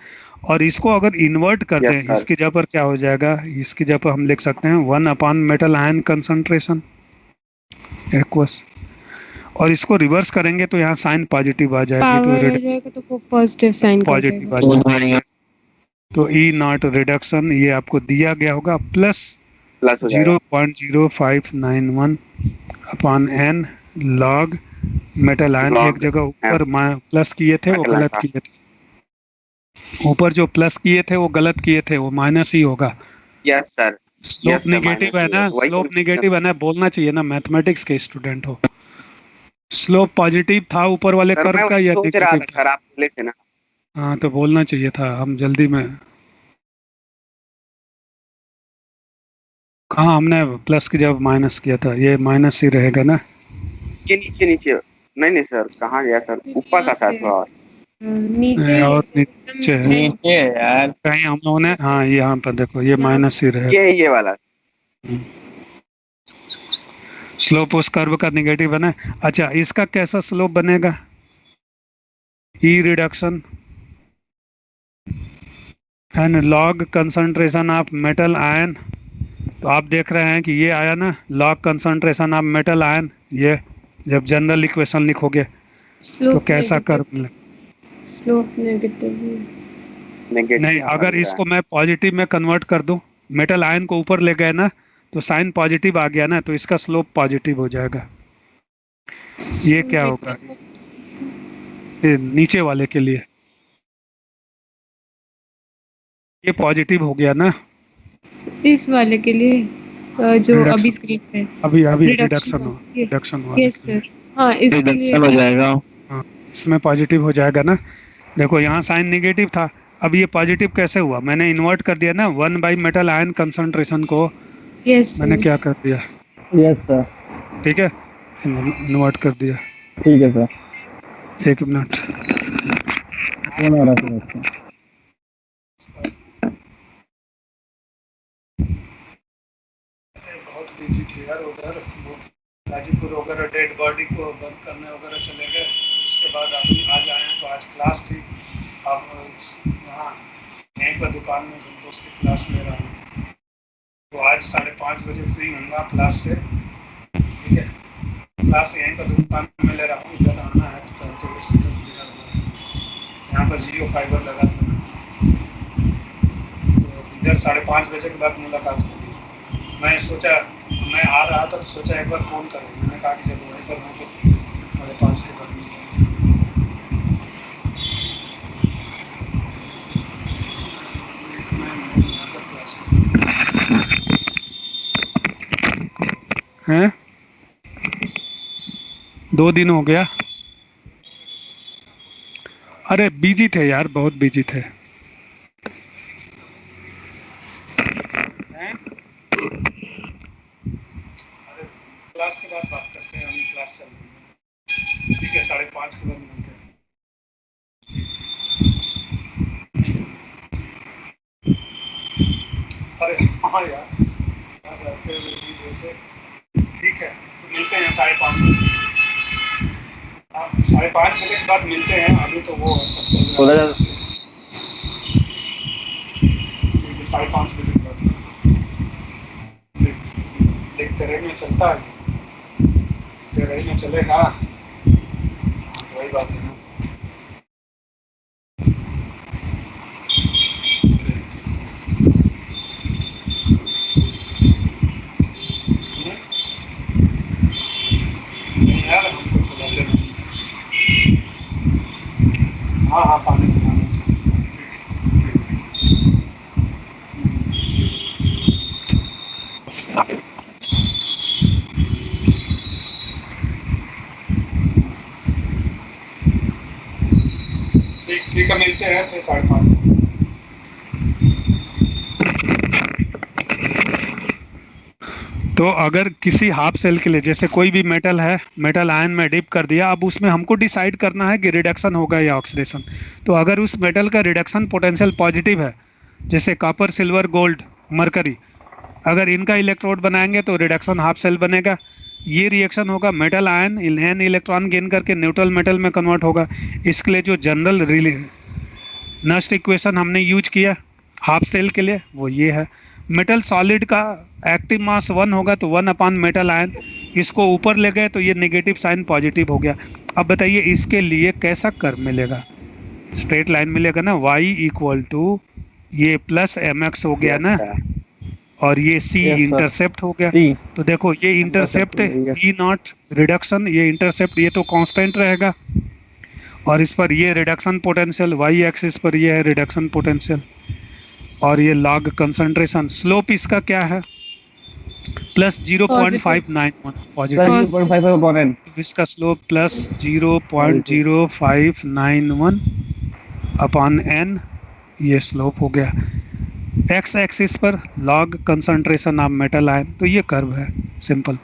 और इसको अगर इन्वर्ट कर दें, इसकी जगह पर क्या हो जाएगा? इसकी जगह पर हम लिख सकते हैं 1 upon metal ion concentration aqueous, और इसको रिवर्स करेंगे तो यहाँ साइन पॉजिटिव आ जाएगी, तो पॉजिटिव साइन पॉजिटिव आ जाएगा। तो ई नॉट रिडक्शन ये आपको दिया गया होगा plus 0.0591 upon N log metal ion एक जगह ऊपर प्लस किए थे, वो गलत किए थे। ऊपर जो प्लस किए थे वो गलत किए थे, वो माइनस ही होगा। Yes sir. स्लोप नेगेटिव है ना, स्लोप नेगेटिव है ना, बोलना चाहिए ना, मैथमेटिक्स के स्टूडेंट हो। स्लोप पॉजिटिव था ऊपर वाले सर मैं कर्व का वही या सोच रहा नेगेटिव था था? सर, आप बोले थे ना। हाँ तो बोलना चाहिए था, हम जल्दी में कहाँ हमने प्लस की जब माइनस किया था, ये माइनस ही रहेगा ना। ये नीचे नीचे, नहीं नहीं सर, कहाँ गया सर, ऊपर था शायद थोड़ा और। नीचे और एकदम नीचे है नीचे है यार। कहीं हम लोगों ने, हाँ ये यहाँ पर देखो, ये यहाँ माइनस ही रहेगा। ये है ये वाला। स्लोप उस कर्व का नेगेटिव बना है। अच्छा इसका कैसा स्लोप बनेगा? E reduction and log concentration of metal ion. तो आप देख रहे हैं कि ये आया ना, log concentration of metal ion, ये जब जनरल इक्वेशन लिखोगे तो स्लोप कैसा कर्व नेगेटिव, मिलेगा? Slope negative. नहीं, अगर इसको मैं पॉजिटिव में कन्वर्ट कर दूं, मेटल आयन को ऊपर ले गए ना तो साइन पॉजिटिव आ गया ना, तो इसका स्लोप पॉजिटिव हो जाएगा। ये क्या होगा? ये नीचे वाले के लिए ये पॉजिटिव हो गया ना, इस वाले के लिए जो Reduction. अभी स्क्रीन पे अभी अभी रिडक्शन रिडक्शन हुआ। यस सर, हाँ इसके लिए रिडक्शन हो जाएगा। हाँ इसमें पॉजिटिव हो जाएगा ना। देखो यहाँ साइन नेगेटिव था, अब ये पॉजिटिव कैसे हुआ? मैंने इन्वर्ट कर दिया ना, 1 by मेटल आयन कंसंट्रेशन को यस मैंने क्या कर दिया, यस सर। ठीक है, इन्वर्ट कर दिया। ठीक है सर। एक मिनट, कौन आ रहा है सर? बहुत बिजी थे यार उधर, गाजीपुर वगैरह डेड बॉडी को बंद करने वगैरह चले गए। इसके बाद अभी आज आए हैं, तो आज क्लास थी। अब यहाँ यहीं पर दुकान में संतोष की क्लास ले रहा हूँ, तो आज 5:30 बजे फ्री होऊंगा क्लास से, ठीक है। क्लास यहीं पर दुकान में ले रहा हूँ, इधर आना है तो कहते हुए सीधा गिरा हुआ है। यहाँ पर जियो फाइबर लगा देना, तो इधर 5:30 बजे के बाद मुलाकात होगी। मैं सोचा, मैं आ रहा था तो सोचा एक बार फोन करूँ, मैंने कहा कि जब वहीं पर हूँ तो 5:30 के बाद मिल जाएंगे। एक मैं यहाँ पर क्लास है 2 दिन हो गया। अरे बिजी थे यार, बहुत बिजी थे। क्लास के बाद बात करते हैं, हम क्लास चल रही है, ठीक है, 5:30 के बाद मिलते हैं। अरे हाँ यार रहते हुए भी जैसे, ठीक है, तो मिलते हैं 5:30 बजे। हाँ 5:30 बजे के बाद मिलते हैं, अभी तो वो सब चल रहा है, ठीक है, 5:30 बजे के बाद देखते रहे में चलता है, तेरे में चलेगा, तो वही बात है ना। नहीं यार हमको चलाते नहीं है। हाँ हाँ पानी उठाना चाहिए। ठीक है, मिलते हैं फिर 5:30। तो अगर किसी हाफ सेल के लिए, जैसे कोई भी मेटल है, मेटल आयन में डिप कर दिया, अब उसमें हमको डिसाइड करना है कि रिडक्शन होगा या ऑक्सीडेशन। तो अगर उस मेटल का रिडक्शन पोटेंशियल पॉजिटिव है, जैसे कॉपर, सिल्वर, गोल्ड, मरकरी, अगर इनका इलेक्ट्रोड बनाएंगे तो रिडक्शन हाफ सेल बनेगा। ये रिएक्शन होगा, metal ion an electron gain करके न्यूट्रल मेटल में कन्वर्ट होगा। इसके लिए जो जनरल नस्ट इक्वेशन हमने यूज किया हाफ सेल के लिए वो ये है। मेटल सॉलिड का एक्टिव मास 1 होगा तो 1 अपॉन मेटल आयन, इसको ऊपर ले गए तो ये नेगेटिव साइन पॉजिटिव हो गया। अब बताइए इसके लिए कैसा कर्व मिलेगा? स्ट्रेट लाइन मिलेगा ना, y = ये प्लस mx हो गया ना, और ये सी Yes, sir. इंटरसेप्ट हो गया। C. तो देखो ये इंटरसेप्ट Intercept, ई नॉट रिडक्शन, ये इंटरसेप्ट ये तो कांस्टेंट रहेगा, और इस पर ये रिडक्शन पोटेंशियल, वाई एक्सिस पर ये है रिडक्शन पोटेंशियल, और ये लॉग कंसंट्रेशन। स्लोप इसका क्या है? Plus 0.591 positive, Plus 0.5 upon n. तो इसका स्लोप प्लस 0.0591 अपॉन एन, ये स्लोप हो गया। एक्स एक्सिस पर log concentration of metal ion, तो ये कर्व है सिंपल।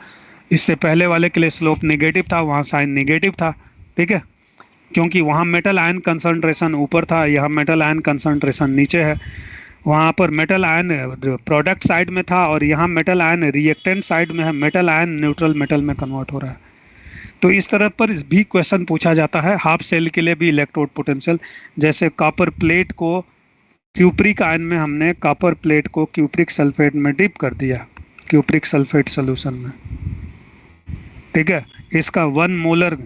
इससे पहले वाले के लिए स्लोप नेगेटिव था, वहाँ साइन नेगेटिव था, ठीक है, क्योंकि वहाँ मेटल आयन कंसंट्रेशन ऊपर था, यहाँ मेटल आयन कंसंट्रेशन नीचे है। वहाँ पर मेटल आयन प्रोडक्ट साइड में था और यहाँ मेटल आयन रिएक्टेंट साइड में है। मेटल आयन न्यूट्रल मेटल में कन्वर्ट हो रहा है। तो इस तरह पर भी क्वेश्चन पूछा जाता है। हाफ सेल के लिए भी इलेक्ट्रोड पोटेंशियल, जैसे कॉपर प्लेट को क्यूप्रिक आयन में, हमने कॉपर प्लेट को क्यूप्रिक सल्फेट में डिप कर दिया, क्यूप्रिक सल्फेट सोल्यूशन में, ठीक है। इसका 1 मोलर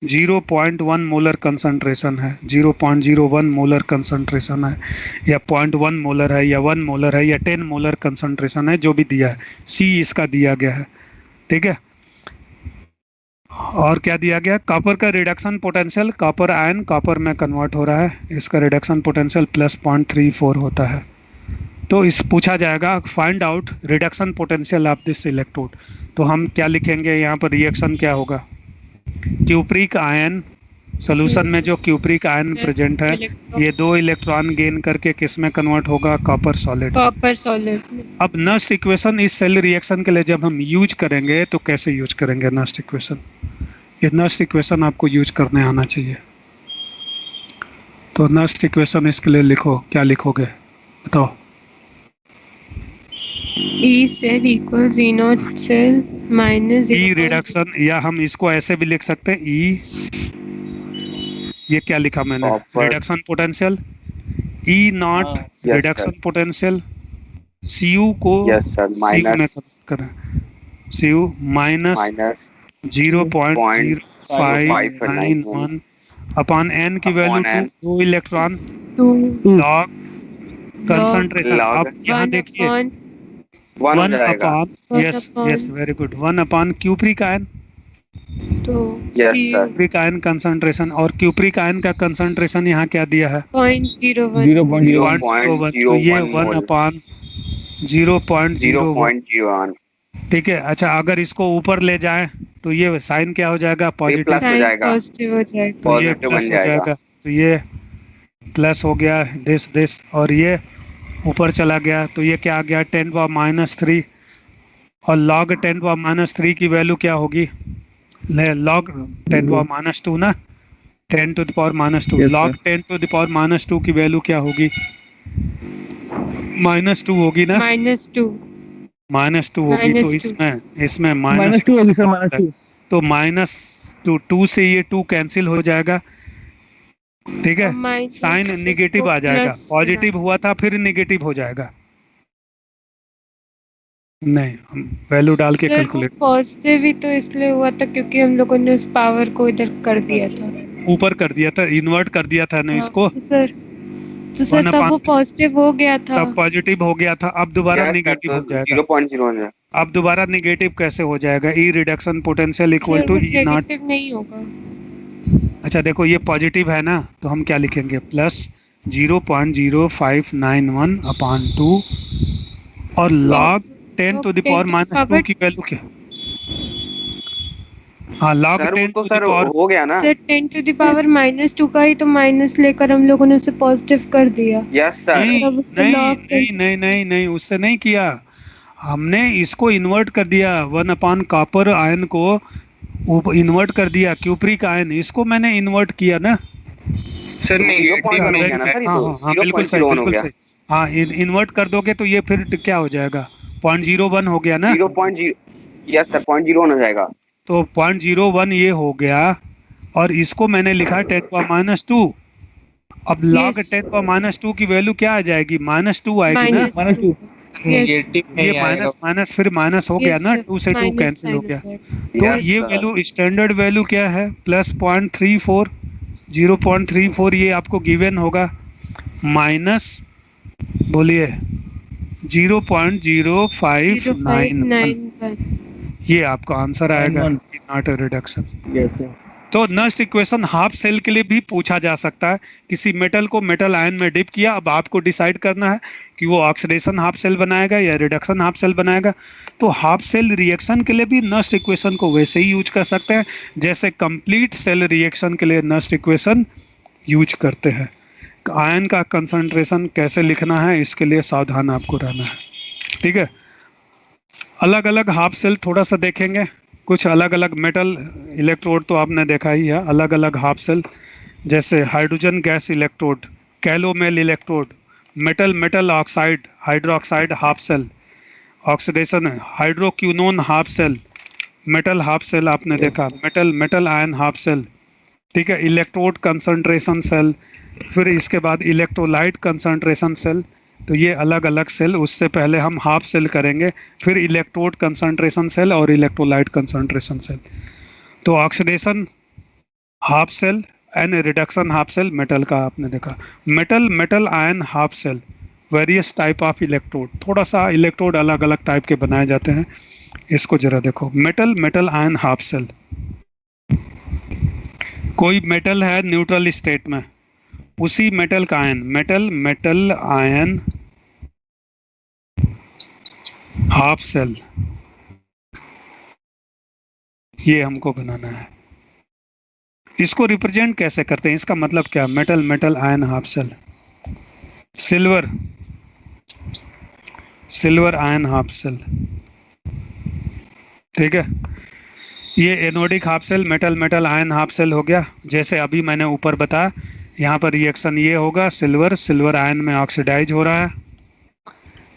0.1 मोलर कंसंट्रेशन है, 0.01 मोलर कंसंट्रेशन है, या 0.1 मोलर है, या 1 मोलर है, या 10 मोलर कंसंट्रेशन है, जो भी दिया है। सी इसका दिया गया है, ठीक है। और क्या दिया गया? कॉपर का reduction potential, copper ion copper में कन्वर्ट हो रहा है, इसका रिडक्शन पोटेंशियल प्लस 0.34 होता है। तो इस पूछा जाएगा find out reduction potential of this electrode. तो हम क्या लिखेंगे यहाँ पर? रिएक्शन क्या होगा? क्यूप्रिक आयन सोल्यूशन में जो क्यूप्रिक आयन प्रेजेंट है, ये 2 इलेक्ट्रॉन गेन करके किस में कन्वर्ट होगा? Copper solid. Copper solid. अब नस्ट इक्वेशन इस सेल रिएक्शन के लिए जब हम यूज करेंगे तो कैसे यूज करेंगे नस्ट इक्वेशन? ये नस्ट इक्वेशन आपको यूज करने आना चाहिए। तो नस्ट इक्वेशन इसके लिए लिखो, क्या लिखोगे बताओ? E cell equal G naught cell minus E reduction, या हम इसको ऐसे भी लिख सकते हैं ई, ये क्या लिखा मैंने? Reduction potential, E naught reduction potential, CU को सीयू में करें, सीयू माइनस 0.0591 अपॉन एन की वैल्यू 2 इलेक्ट्रॉन 2 लॉग कंसंट्रेशन। अब यहाँ देखिए 1 upon, yes yes very good, 1 upon cupric ion, तो क्यूप्रिक आयन कंसंट्रेशन, और क्यूप्रिक आयन का कंसंट्रेशन यहाँ क्या दिया है? 0.01। तो ये 1 अपॉन 0.01, ठीक है। अच्छा, अगर इसको ऊपर ले जाएं तो ये साइन क्या हो जाएगा? पॉजिटिव प्लस हो जाएगा, पॉजिटिव हो जाएगा, तो ये प्लस हो जाएगा, तो ये प्लस हो गया दिस, और ये ऊपर चला गया, तो ये क्या आ गया? 10⁻³ और log 10⁻³ की वैल्यू क्या होगी? log 10⁻² ना, 10⁻², Yes, log 10⁻² की वैल्यू क्या होगी? -2 होगी ना, -2 होगी। तो इसमें -2 होगी सर, -2। तो -2 से ये 2 कैंसिल हो जाएगा, ठीक है। साइन निगेटिव आ जाएगा, पॉजिटिव हुआ था फिर निगेटिव हो जाएगा। नहीं, हम वैल्यू डाल के कैलकुलेट, पॉजिटिव ही तो इसलिए हुआ था क्योंकि हम लोगों ने उस पावर को इधर कर दिया था, ऊपर कर दिया था, इन्वर्ट कर दिया था ना इसको। तो सर तब वो पॉजिटिव हो गया था, तब पॉजिटिव हो गया था, अब दोबारा निगेटिव हो जाएगा। 0.01 अब दोबारा निगेटिव कैसे हो जाएगा? E reduction potential equal to E naught. नहीं होगा। अच्छा देखो, ये पॉजिटिव है ना, तो हम क्या लिखेंगे? प्लस 0.0591 अपॉन 2 और log 10⁻² की वैल्यू क्या? हाँ, log 10⁻² हो गया ना सर, 10⁻² का ही तो माइनस लेकर हम लोगों ने उसे पॉजिटिव कर दिया। Yes sir. नहीं, उससे नहीं किया, हमने इसको इन्वर्ट कर दिया। 1 अपॉन कॉपर आयन को इन्वर्ट कर दिया, क्यूप्रिक आयन, इसको मैंने इन्वर्ट किया ना सर। नेगेटिव में क्या ना सर, हाँ बिल्कुल सही, बिल्कुल सही। हाँ, इन्वर्ट कर दोगे तो ये फिर क्या हो जाएगा? 0.01 हो गया ना। 0.0, यस सर, 0.01 हो जाएगा। तो 0.01 ये हो गया, और इसको मैंने लिखा 10⁻²। अब log 10⁻² की वैल्यू क्या आ जाएगी? -2 आएगी ना। -2 ये माइनस फिर माइनस हो गया ना, 2 से 2 कैंसिल हो गया। तो ये वैल्यू स्टैंडर्ड वैल्यू क्या है? प्लस 0.34, 0.34 ये आपको गिवन होगा, माइनस बोलिए 0.0591। 0.91। ये आपका आंसर आएगा, 91। Not a reduction. Yes sir. तो नस्ट इक्वेशन हाफ सेल के लिए भी पूछा जा सकता है। किसी मेटल को मेटल आयन में डिप किया, अब आपको डिसाइड करना है कि वो ऑक्सीडेशन हाफ सेल बनाएगा या रिडक्शन हाफ सेल बनाएगा। तो हाफ सेल रिएक्शन के लिए भी नस्ट इक्वेशन को वैसे ही यूज कर सकते हैं जैसे कंप्लीट सेल रिएक्शन के लिए नस्ट इक्वेशन यूज करते हैं। आयन का कंसंट्रेशन कैसे लिखना है इसके लिए सावधान आपको रहना है, ठीक है। अलग अलग हाफ सेल थोड़ा सा देखेंगे, कुछ अलग अलग मेटल इलेक्ट्रोड तो आपने देखा ही है, अलग अलग हाफ सेल जैसे hydrogen gas electrode, calomel electrode, metal metal oxide hydroxide half cell, oxidation hydroquinone half cell, metal half cell आपने देखा, metal metal ion half cell, ठीक है। इलेक्ट्रोड कंसंट्रेशन सेल, फिर इसके बाद इलेक्ट्रोलाइट कंसंट्रेशन सेल। तो ये अलग अलग सेल, उससे पहले हम हाफ सेल करेंगे, फिर इलेक्ट्रोड कंसंट्रेशन सेल और इलेक्ट्रोलाइट कंसंट्रेशन सेल। तो oxidation half cell and reduction half cell metal का आपने देखा। Metal metal ion half cell, various type of electrode, थोड़ा सा इलेक्ट्रोड अलग अलग टाइप के बनाए जाते हैं। इसको जरा देखो, metal metal ion half cell, कोई मेटल है न्यूट्रल स्टेट में, उसी मेटल का ion, metal metal ion half cell, ये हमको बनाना है। इसको रिप्रेजेंट कैसे करते हैं, इसका मतलब क्या, metal metal ion half cell. Silver silver ion half cell, ठीक है। ये anodic half cell, metal metal ion half cell हो गया। जैसे अभी मैंने ऊपर बताया, यहाँ पर रिएक्शन ये होगा, सिल्वर सिल्वर आयन में ऑक्सीडाइज हो रहा है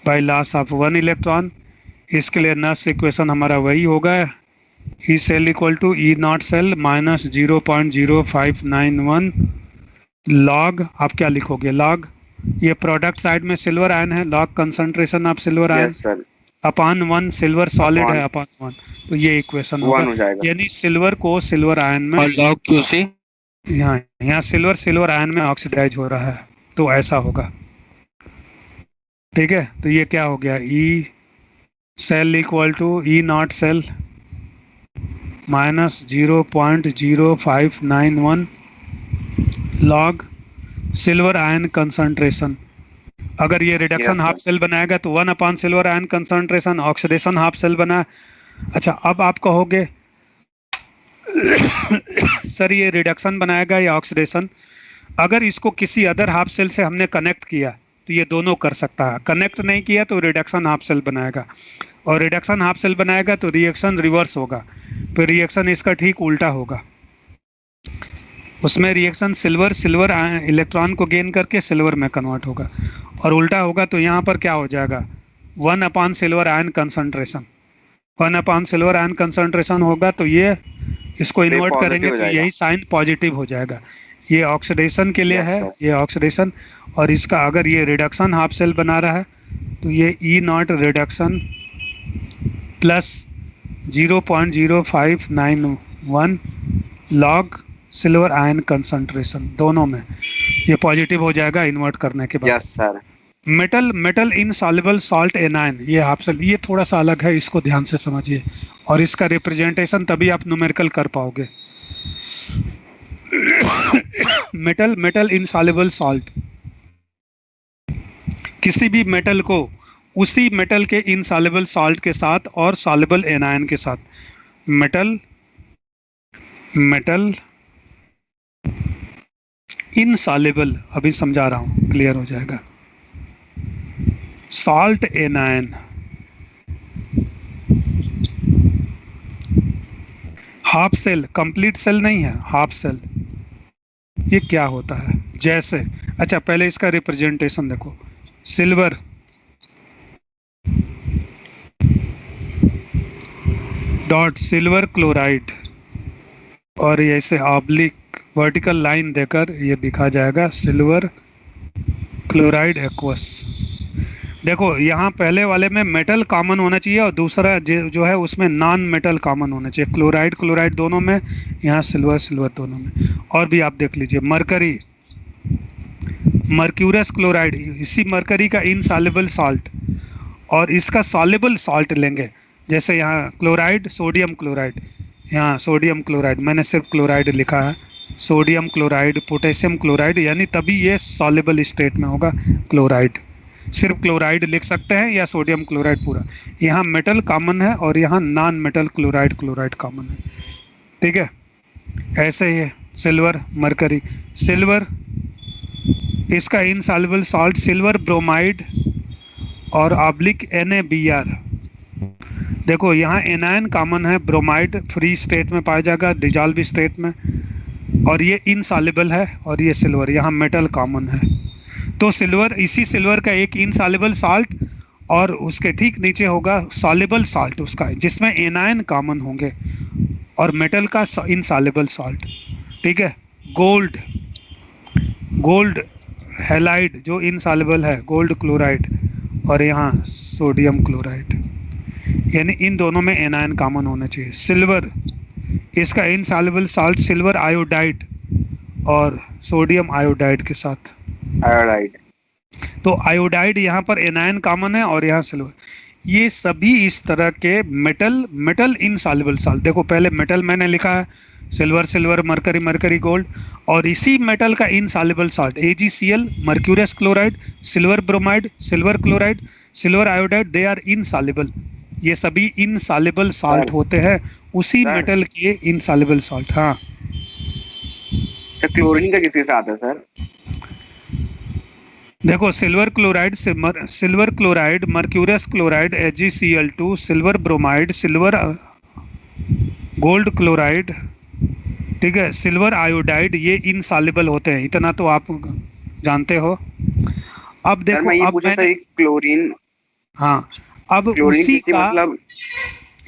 बाय लॉस ऑफ 1 इलेक्ट्रॉन। इसके लिए नस्ट इक्वेशन हमारा वही होगा, E cell equal to E naught cell minus 0.0591 log, आप क्या लिखोगे, लॉग, ये प्रोडक्ट साइड में सिल्वर आयन है, log concentration of silver ion upon 1, silver solid है अपॉन 1, तो ये इक्वेशन होगा। यानी सिल्वर को सिल्वर आयन में, और लॉग क्यूसी, यहाँ सिल्वर सिल्वर आयन में ऑक्सीडाइज हो रहा है, तो ऐसा होगा, ठीक है। तो ये क्या हो गया, E cell equal to E naught cell minus 0.0591 log silver ion concentration. अगर ये रिडक्शन हाफ सेल बनाएगा तो 1 upon silver ion concentration, oxidation half cell बना। अच्छा, अब आप कहोगे सर ये रिडक्शन बनाएगा या ऑक्सीडेशन। अगर इसको किसी अदर हाफ सेल से हमने कनेक्ट किया तो ये दोनों कर सकता है, कनेक्ट नहीं किया तो रिडक्शन हाफ सेल बनाएगा, और रिडक्शन हाफ सेल बनाएगा तो रिएक्शन रिवर्स होगा, फिर रिएक्शन इसका ठीक उल्टा होगा। उसमें रिएक्शन सिल्वर सिल्वर इलेक्ट्रॉन को गेन करके सिल्वर में कन्वर्ट होगा, और उल्टा होगा तो यहाँ पर क्या हो जाएगा, 1 upon silver ion concentration, 1 upon silver ion concentration होगा, तो ये इसको इन्वर्ट करेंगे तो यही साइन पॉजिटिव हो जाएगा। ये ऑक्सीडेशन के लिए है, ये ऑक्सीडेशन, और इसका अगर ये रिडक्शन हाफ सेल बना रहा है तो ये E naught reduction plus 0.0591 log silver ion concentration, दोनों में ये पॉजिटिव हो जाएगा इन्वर्ट करने के बाद। Yes sir. Metal metal insoluble salt anion, ये हाफ सेल, ये थोड़ा सा अलग है, इसको ध्यान से समझिए, और इसका रिप्रेजेंटेशन तभी आप न्यूमेरिकल कर पाओगे। मेटल मेटल इनसॉल्युबल सॉल्ट, किसी भी मेटल को उसी मेटल के इनसॉल्युबल सॉल्ट के साथ और सॉल्युबल एनायन के साथ, मेटल मेटल इनसॉल्युबल, अभी समझा रहा हूं, क्लियर हो जाएगा, salt anion, half cell, complete cell नहीं है, हाफ सेल। ये क्या होता है, जैसे, अच्छा पहले इसका रिप्रेजेंटेशन देखो, सिल्वर डॉट सिल्वर क्लोराइड, और ऐसे ऑब्लिक वर्टिकल लाइन देकर ये दिखा जाएगा सिल्वर क्लोराइड एक्वस। देखो यहाँ पहले वाले में मेटल कॉमन होना चाहिए और दूसरा जो है उसमें नॉन मेटल कॉमन होना चाहिए, क्लोराइड क्लोराइड दोनों में, यहाँ सिल्वर सिल्वर दोनों में। और भी आप देख लीजिए, मरकरी मर्क्यूरस क्लोराइड, इसी मरकरी का इनसॉल्युबल सॉल्ट, और इसका सॉल्युबल सॉल्ट लेंगे। जैसे यहाँ क्लोराइड, सोडियम क्लोराइड, यहाँ सोडियम क्लोराइड, मैंने सिर्फ क्लोराइड लिखा है, सोडियम क्लोराइड, पोटेशियम क्लोराइड, यानी तभी ये सॉल्युबल स्टेट में होगा क्लोराइड। सिर्फ क्लोराइड लिख सकते हैं या सोडियम क्लोराइड पूरा। यहाँ मेटल कॉमन है और यहाँ नॉन मेटल क्लोराइड कॉमन है, ठीक है। ऐसे ही है सिल्वर, मरकरी, सिल्वर इसका इनसॉल्युबल सॉल्ट सिल्वर ब्रोमाइड और ऑब्लिक NaBr। देखो यहाँ एनायन कॉमन है, ब्रोमाइड फ्री स्टेट में पाया जाएगा, डिजॉल्व स्टेट में, और ये इनसॉल्युबल है, और ये सिल्वर यहाँ मेटल कॉमन है। तो सिल्वर, इसी सिल्वर का एक इनसॉल्युबल सॉल्ट और उसके ठीक नीचे होगा सॉल्युबल सॉल्ट उसका, जिसमें एनायन कॉमन होंगे, और मेटल का इनसॉल्युबल सॉल्ट, ठीक है। गोल्ड, गोल्ड हैलाइड जो इनसॉल्युबल है, गोल्ड क्लोराइड, और यहाँ सोडियम क्लोराइड, यानी इन दोनों में एनायन कॉमन होना चाहिए। सिल्वर, इसका इनसॉल्युबल सॉल्ट सिल्वर आयोडाइड और सोडियम आयोडाइड के साथ, आयोडाइड। तो आयोडाइड यहाँ पर एनायन कॉमन है और यहाँ सिल्वर। ये सभी इस तरह के मेटल इनसॉल्युबल सॉल्ट। देखो पहले मेटल मैंने लिखा है, सिल्वर, मरकरी, गोल्ड, और इसी मेटल का insoluble salt AgCl, mercurous chloride, silver bromide, silver chloride, silver iodide, they are insoluble. ये सभी इनसॉल्युबल सॉल्ट होते हैं, उसी मेटल के इनसॉल्युबल सॉल्ट। हाँ, तो क्लोरीन का किसके साथ है सर? देखो silver chloride, mercurous chloride, AgCl2, silver bromide, silver gold chloride, ठीक है, सिल्वर आयोडाइड, ये इनसॉल्युबल होते हैं, इतना तो आप जानते हो। अब देखो अब मैंने क्लोरीन, हाँ, अब उसी का मतलब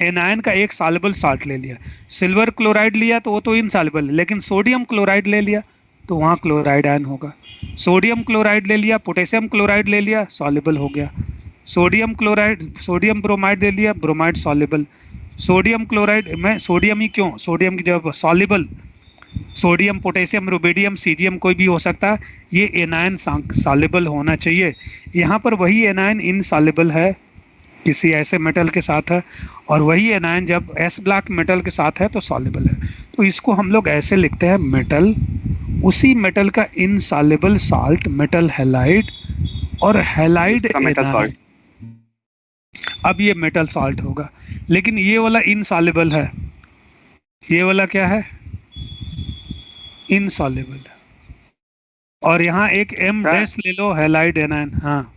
एनायन का एक सॉल्युबल सॉल्ट ले लिया, सिल्वर क्लोराइड लिया तो वो तो इनसॉल्युबल है, लेकिन सोडियम क्लोराइड ले लिया तो वहाँ क्लोराइड आयन होगा। सोडियम क्लोराइड ले लिया, पोटेशियम क्लोराइड ले लिया, सॉल्युबल हो गया। सोडियम ब्रोमाइड ले लिया, ब्रोमाइड सॉल्युबल। सोडियम क्लोराइड में सोडियम ही क्यों, सोडियम की जगह soluble, sodium, potassium, rubidium, caesium कोई भी हो सकता है, ये एनायन सॉल्युबल होना चाहिए। यहाँ पर वही एनायन इनसॉल्युबल है, किसी ऐसे मेटल के साथ है, और वही एनायन जब S ब्लॉक मेटल के साथ है तो सॉल्युबल है। तो इसको हम लोग ऐसे लिखते हैं मेटल, उसी मेटल का इनसॉल्युबल सॉल्ट मेटल हैलाइड, और हैलाइड एनायन, अब ये मेटल सॉल्ट होगा। लेकिन ये वाला इनसॉल्युबल है, ये वाला क्या है, इनसॉल्युबल, और यहाँ एक M डैश ले लो, हैलाइड एनायन। हाँ,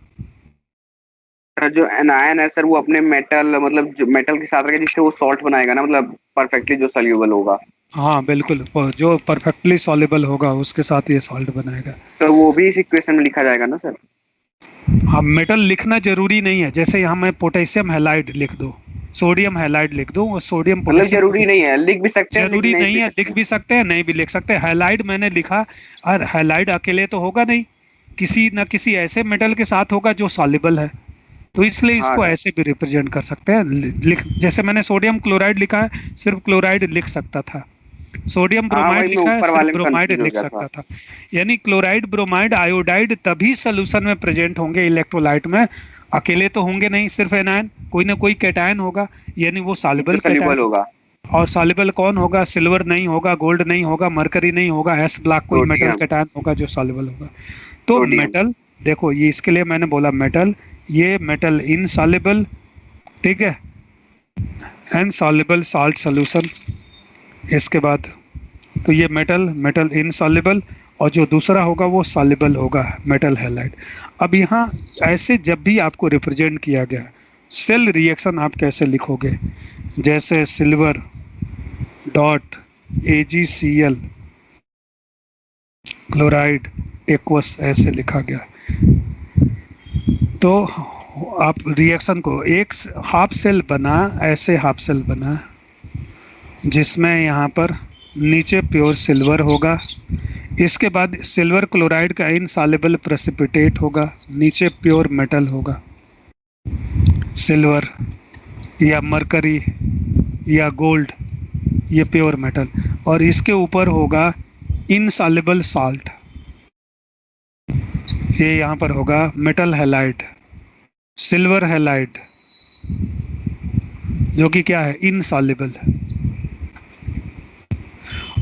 जो एनायन है सर वो अपने मेटल, मतलब जो मेटल के साथ रहेगा जिससे वो सॉल्ट बनाएगा ना, मतलब परफेक्टली जो सॉल्युबल होगा। हाँ बिल्कुल, जो परफेक्टली सॉल्युबल होगा उसके साथ ये सॉल्ट बनाएगा। तो वो भी इस इक्वेशन में लिखा जाएगा ना सर? हाँ, मेटल लिखना जरूरी नहीं है, जैसे यहाँ मैं पोटेशियम हैलाइड लिख दो, सोडियम हैलाइड लिख दो, और सोडियम मतलब जरूरी नहीं है, लिख भी सकते हैं, जरूरी नहीं है, लिख भी सकते हैं, नहीं भी लिख सकते हैं। हैलाइड मैंने लिखा, और हैलाइड अकेले तो होगा नहीं, किसी न किसी ऐसे मेटल के साथ होगा जो सॉल्युबल है, तो इसलिए इसको ऐसे भी रिप्रेजेंट कर सकते हैं। जैसे मैंने सोडियम क्लोराइड लिखा है, सिर्फ क्लोराइड लिख सकता था, सोडियम ब्रोमाइड लिखा है, सिर्फ ब्रोमाइड लिख सकता था। यानी क्लोराइड, ब्रोमाइड, आयोडाइड तभी सोल्यूशन में प्रेजेंट होंगे इलेक्ट्रोलाइट में, अकेले तो होंगे नहीं, सिर्फ एनायन, कोई ना कोई कैटायन होगा, यानी वो सॉल्युबल कैटायन होगा। और सॉल्युबल कौन होगा, सिल्वर नहीं होगा, गोल्ड नहीं होगा, मरकरी नहीं होगा, S ब्लॉक कोई मेटल कैटायन होगा जो सॉल्युबल होगा। तो मेटल, देखो ये इसके लिए मैंने बोला मेटल, ये मेटल इनसॉल्युबल, ठीक है, इनसॉल्युबल सॉल्ट सॉल्यूशन। इसके बाद तो ये मेटल इनसॉल्युबल, और जो दूसरा होगा वो सॉल्युबल होगा, मेटल हैलाइड। अब यहाँ ऐसे जब भी आपको रिप्रेजेंट किया गया, सेल रिएक्शन आप कैसे लिखोगे, जैसे silver dot AgCl chloride aqueous ऐसे लिखा गया, तो आप रिएक्शन को एक हाफ सेल बना, ऐसे हाफ सेल बना, जिसमें यहाँ पर नीचे प्योर सिल्वर होगा, इसके बाद सिल्वर क्लोराइड का इनसॉल्युबल प्रेसिपिटेट होगा, नीचे प्योर मेटल होगा, सिल्वर या मरकरी या गोल्ड, ये प्योर मेटल, और इसके ऊपर होगा इनसॉल्युबल सॉल्ट, ये यहाँ पर होगा मेटल हैलाइड, सिल्वर हैलाइड, जो कि क्या है, इनसॉल्युबल।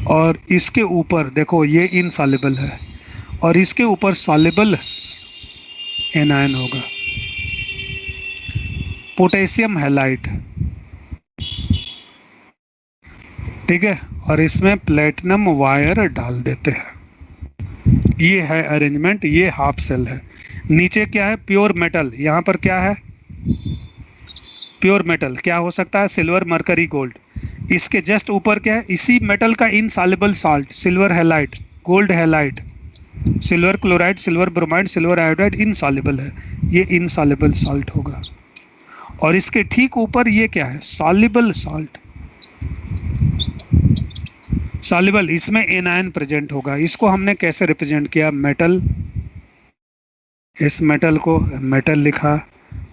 और इसके ऊपर देखो ये इनसॉल्युबल है, और इसके ऊपर सॉल्युबल एनायन होगा, पोटेशियम हैलाइड, ठीक है। और इसमें प्लेटिनम वायर डाल देते हैं। ये है अरेंजमेंट, ये हाफ सेल है। नीचे क्या है, प्योर मेटल। यहाँ पर क्या है, प्योर मेटल क्या हो सकता है, सिल्वर, मरकरी, गोल्ड। इसके जस्ट ऊपर क्या है, इसी मेटल का insoluble salt, silver halide, gold halide, silver chloride, silver bromide, silver iodide insoluble है, ये इनसॉल्युबल साल्ट होगा। और इसके ठीक ऊपर ये क्या है, सॉल्युबल साल्ट, सॉल्युबल, इसमें एनायन प्रेजेंट होगा। इसको हमने कैसे रिप्रेजेंट किया, मेटल, इस मेटल को मेटल लिखा,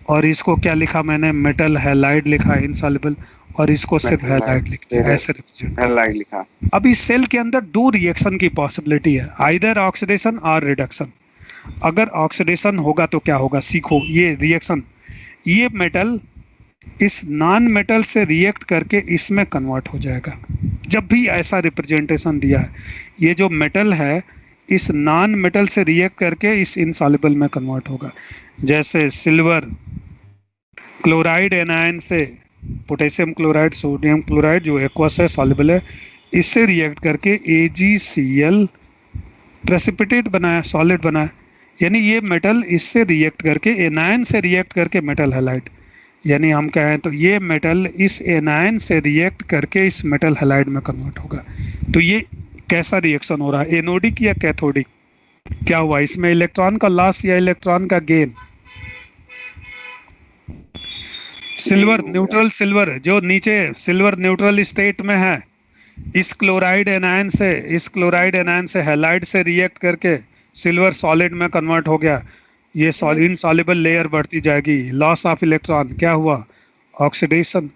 और इसको क्या लिखा मैंने, मेटल हैलाइड लिखा, इनसॉल्युबल, और इसको सिर्फ हैलाइड लिखते हैं, ऐसे रिप्रेजेंट हैलाइड लिखा। अब इस सेल के अंदर दो रिएक्शन की पॉसिबिलिटी है, आइदर ऑक्सीडेशन और रिडक्शन। अगर ऑक्सीडेशन होगा तो क्या होगा, सीखो, ये रिएक्शन, ये मेटल इस नॉन मेटल से रिएक्ट करके इसमें कन्वर्ट हो जाएगा। जब भी ऐसा रिप्रेजेंटेशन दिया है, ये जो मेटल है इस नॉन मेटल से रिएक्ट करके इस इनसॉल्युबल में कन्वर्ट होगा। जैसे सिल्वर क्लोराइड एनायन से पोटेशियम क्लोराइड, सोडियम क्लोराइड जो एक्वस है, सॉल्युबल है, इससे रिएक्ट करके AgCl प्रेसिपिटेट बनाया, सॉलिड बनाया। यानी ये मेटल इससे रिएक्ट करके, एनायन से रिएक्ट करके मेटल हैलाइड, यानी हम कहें तो ये मेटल इस एनायन से रिएक्ट करके इस मेटल हैलाइड में कन्वर्ट होगा। तो ये कैसा रिएक्शन हो रहा है, एनोडिक या कैथोडिक? क्या हुआ इसमें, इलेक्ट्रॉन का लॉस या इलेक्ट्रॉन का गेन? सिल्वर न्यूट्रल, सिल्वर जो नीचे सिल्वर न्यूट्रल स्टेट में है, इस क्लोराइड एनायन से हैलाइड से रिएक्ट करके सिल्वर सॉलिड में कन्वर्ट हो गया। ये इनसॉल्युबल लेयर बढ़ती जाएगी, लॉस ऑफ इलेक्ट्रॉन, क्या हुआ, ऑक्सीडेशन।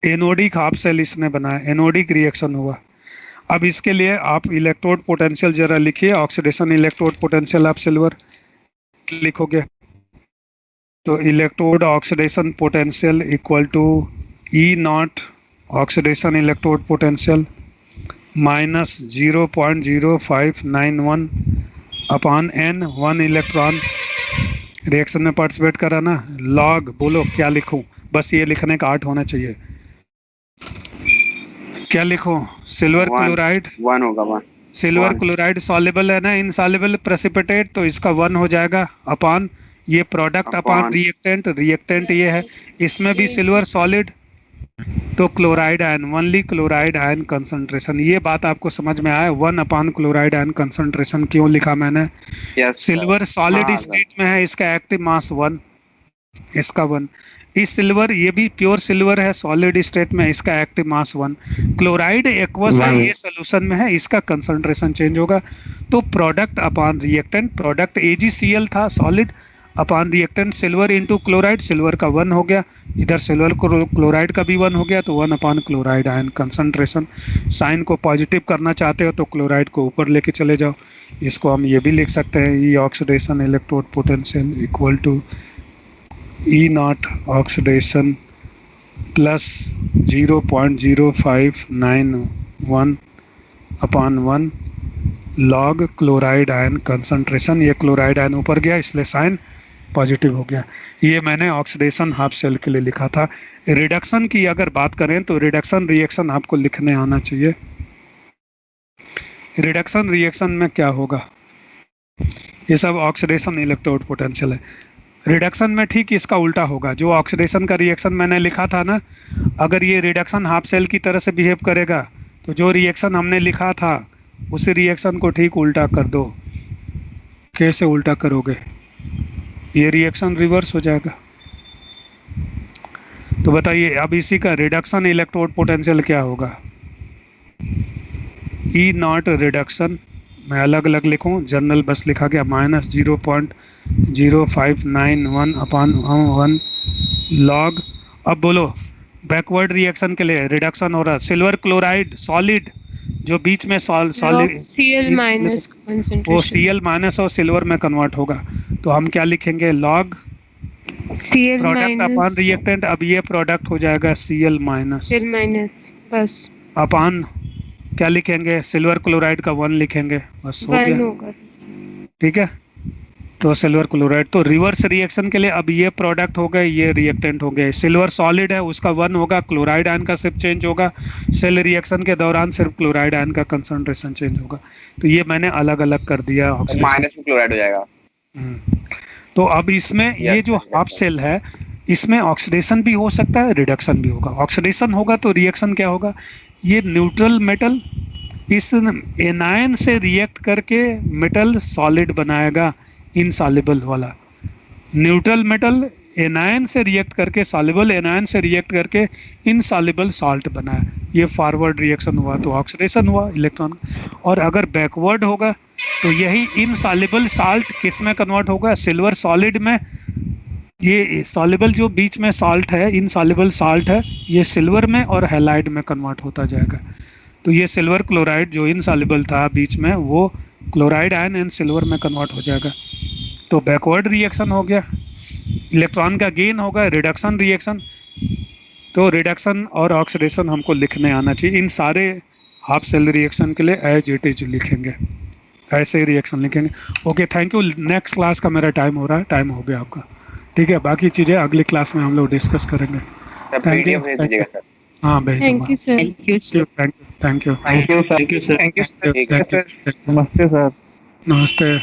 एनोडिक हाफ सेल इसने बनाया, एनोडिक रिएक्शन हुआ। अब इसके लिए आप इलेक्ट्रोड पोटेंशियल जरा लिखिए, oxidation electrode potential of silver लिखोगे तो electrode oxidation potential equal to E0 oxidation electrode potential minus 0.0591 upon n, 1 electron reaction में पार्टिसिपेट करा ना, लॉग, बोलो क्या लिखूं, बस ये लिखने का आर्ट होना चाहिए। क्या लिखूं, सिल्वर क्लोराइड, 1 होगा, 1 सिल्वर क्लोराइड सॉल्युबल है ना, इनसॉल्युबल प्रेसिपिटेट, तो इसका 1 हो जाएगा, अपॉन ये प्रोडक्ट अपॉन रिएक्टेंट, रिएक्टेंट ये है, इसमें भी सिल्वर सॉलिड, तो chloride ion, only chloride ion concentration. ये बात आपको समझ में आया, 1 अपॉन क्लोराइड आयन कंसंट्रेशन क्यों लिखा मैंने? सिल्वर सॉलिड स्टेट में है, इसका एक्टिव मास 1, इसका 1। इस सिल्वर, ये भी प्योर सिल्वर है, सॉलिड स्टेट में, इसका एक्टिव मास 1। क्लोराइड एक्वस है, ये सोल्यूशन में है, इसका कंसंट्रेशन चेंज होगा। तो product upon reactant, product AgCl था solid, upon reactant silver into chloride, silver का 1 हो गया, इधर सिल्वर क्लोराइड का भी 1 हो गया, तो 1 upon chloride ion concentration. Sign को पॉजिटिव करना चाहते हो तो क्लोराइड को ऊपर लेके चले जाओ। इसको हम ये भी लिख सकते हैं, E oxidation electrode potential equal to E0 oxidation plus 0.0591 upon 1 log chloride ion concentration. ये क्लोराइड आयन ऊपर गया इसलिए साइन पॉजिटिव हो गया। ये मैंने ऑक्सीडेशन हाफ सेल के लिए लिखा था। रिडक्शन की अगर बात करें तो रिडक्शन रिएक्शन आपको लिखने आना चाहिए। रिडक्शन रिएक्शन में क्या होगा, ये सब ऑक्सीडेशन इलेक्ट्रोड पोटेंशियल है। रिडक्शन में ठीक इसका उल्टा होगा, जो ऑक्सीडेशन का रिएक्शन मैंने लिखा था ना, अगर ये रिडक्शन हाफ सेल की तरह से बिहेव करेगा तो जो रिएक्शन हमने लिखा था उसी रिएक्शन को ठीक उल्टा कर दो। कैसे उल्टा करोगे, ये रिएक्शन रिवर्स हो जाएगा। तो बताइए अब इसी का रिडक्शन इलेक्ट्रोड पोटेंशियल क्या होगा, E0 रिडक्शन, मैं अलग अलग लिखूं, जनरल बस लिखा गया, माइनस 0.0591 अपॉन 1 लॉग। अब बोलो बैकवर्ड रिएक्शन के लिए रिडक्शन हो रहा, सिल्वर क्लोराइड सॉलिड जो बीच में log सॉलिड Cl minus वो concentration. Cl माइनस और सिल्वर में कन्वर्ट होगा, तो हम क्या लिखेंगे, log Cl product upon minus reactant. अब ये प्रोडक्ट हो जाएगा Cl माइनस Cl minus बस अपॉन क्या लिखेंगे, सिल्वर क्लोराइड का 1 लिखेंगे, बस हो 1 गया। होगा। ठीक है, तो सिल्वर क्लोराइड, तो रिवर्स रिएक्शन के लिए अब ये प्रोडक्ट हो गए, ये रिएक्टेंट हो गए। सिल्वर सॉलिड है, उसका 1 होगा, क्लोराइड आयन का सिर्फ चेंज होगा। सेल रिएक्शन के दौरान सिर्फ क्लोराइड आयन का कंसंट्रेशन चेंज होगा। तो ये मैंने अलग अलग कर दिया ऑक्सीडेशन। माइनस में क्लोराइड हो जाएगा। तो अब इसमें ये जो हाफ सेल है, इसमें ऑक्सीडेशन भी हो सकता है, रिडक्शन भी होगा। ऑक्सीडेशन होगा तो रिएक्शन क्या होगा, ये न्यूट्रल मेटल इस एनायन से रिएक्ट करके मेटल सॉलिड बनाएगा, इनसॉल्युबल वाला। न्यूट्रल मेटल एनायन से रिएक्ट करके, सॉल्युबल एनायन से रिएक्ट करके इनसॉल्युबल साल्ट बनाया। ये फॉरवर्ड रिएक्शन हुआ तो ऑक्सीडेशन हुआ इलेक्ट्रॉन। और अगर बैकवर्ड होगा तो यही इनसॉल्युबल साल्ट किस में कन्वर्ट होगा, सिल्वर सॉलिड में। ये सॉल्युबल जो बीच में साल्ट है, इनसॉल्युबल साल्ट है, ये सिल्वर में और हैलाइड में कन्वर्ट होता जाएगा। तो ये सिल्वर क्लोराइड जो इनसॉल्युबल था बीच में, वो क्लोराइड आयन इन सिल्वर में कन्वर्ट हो जाएगा। तो बैकवर्ड रिएक्शन हो गया, इलेक्ट्रॉन का गेन होगा, रिडक्शन रिएक्शन। तो रिडक्शन और ऑक्सीडेशन हमको लिखने आना चाहिए। इन सारे हाफ सेल रिएक्शन के लिए एज इट इज लिखेंगे, ऐसे ही रिएक्शन लिखेंगे। Okay, thank you. Next class का मेरा टाइम हो रहा है, टाइम हो गया आपका। ठीक है, बाकी चीज़ें अगली क्लास में हम लोग डिस्कस करेंगे। Thank you. हाँ, भेज दूंगा। Thank you sir. Thank you. Thank you sir. Thank you sir. नमस्ते सर। नमस्ते।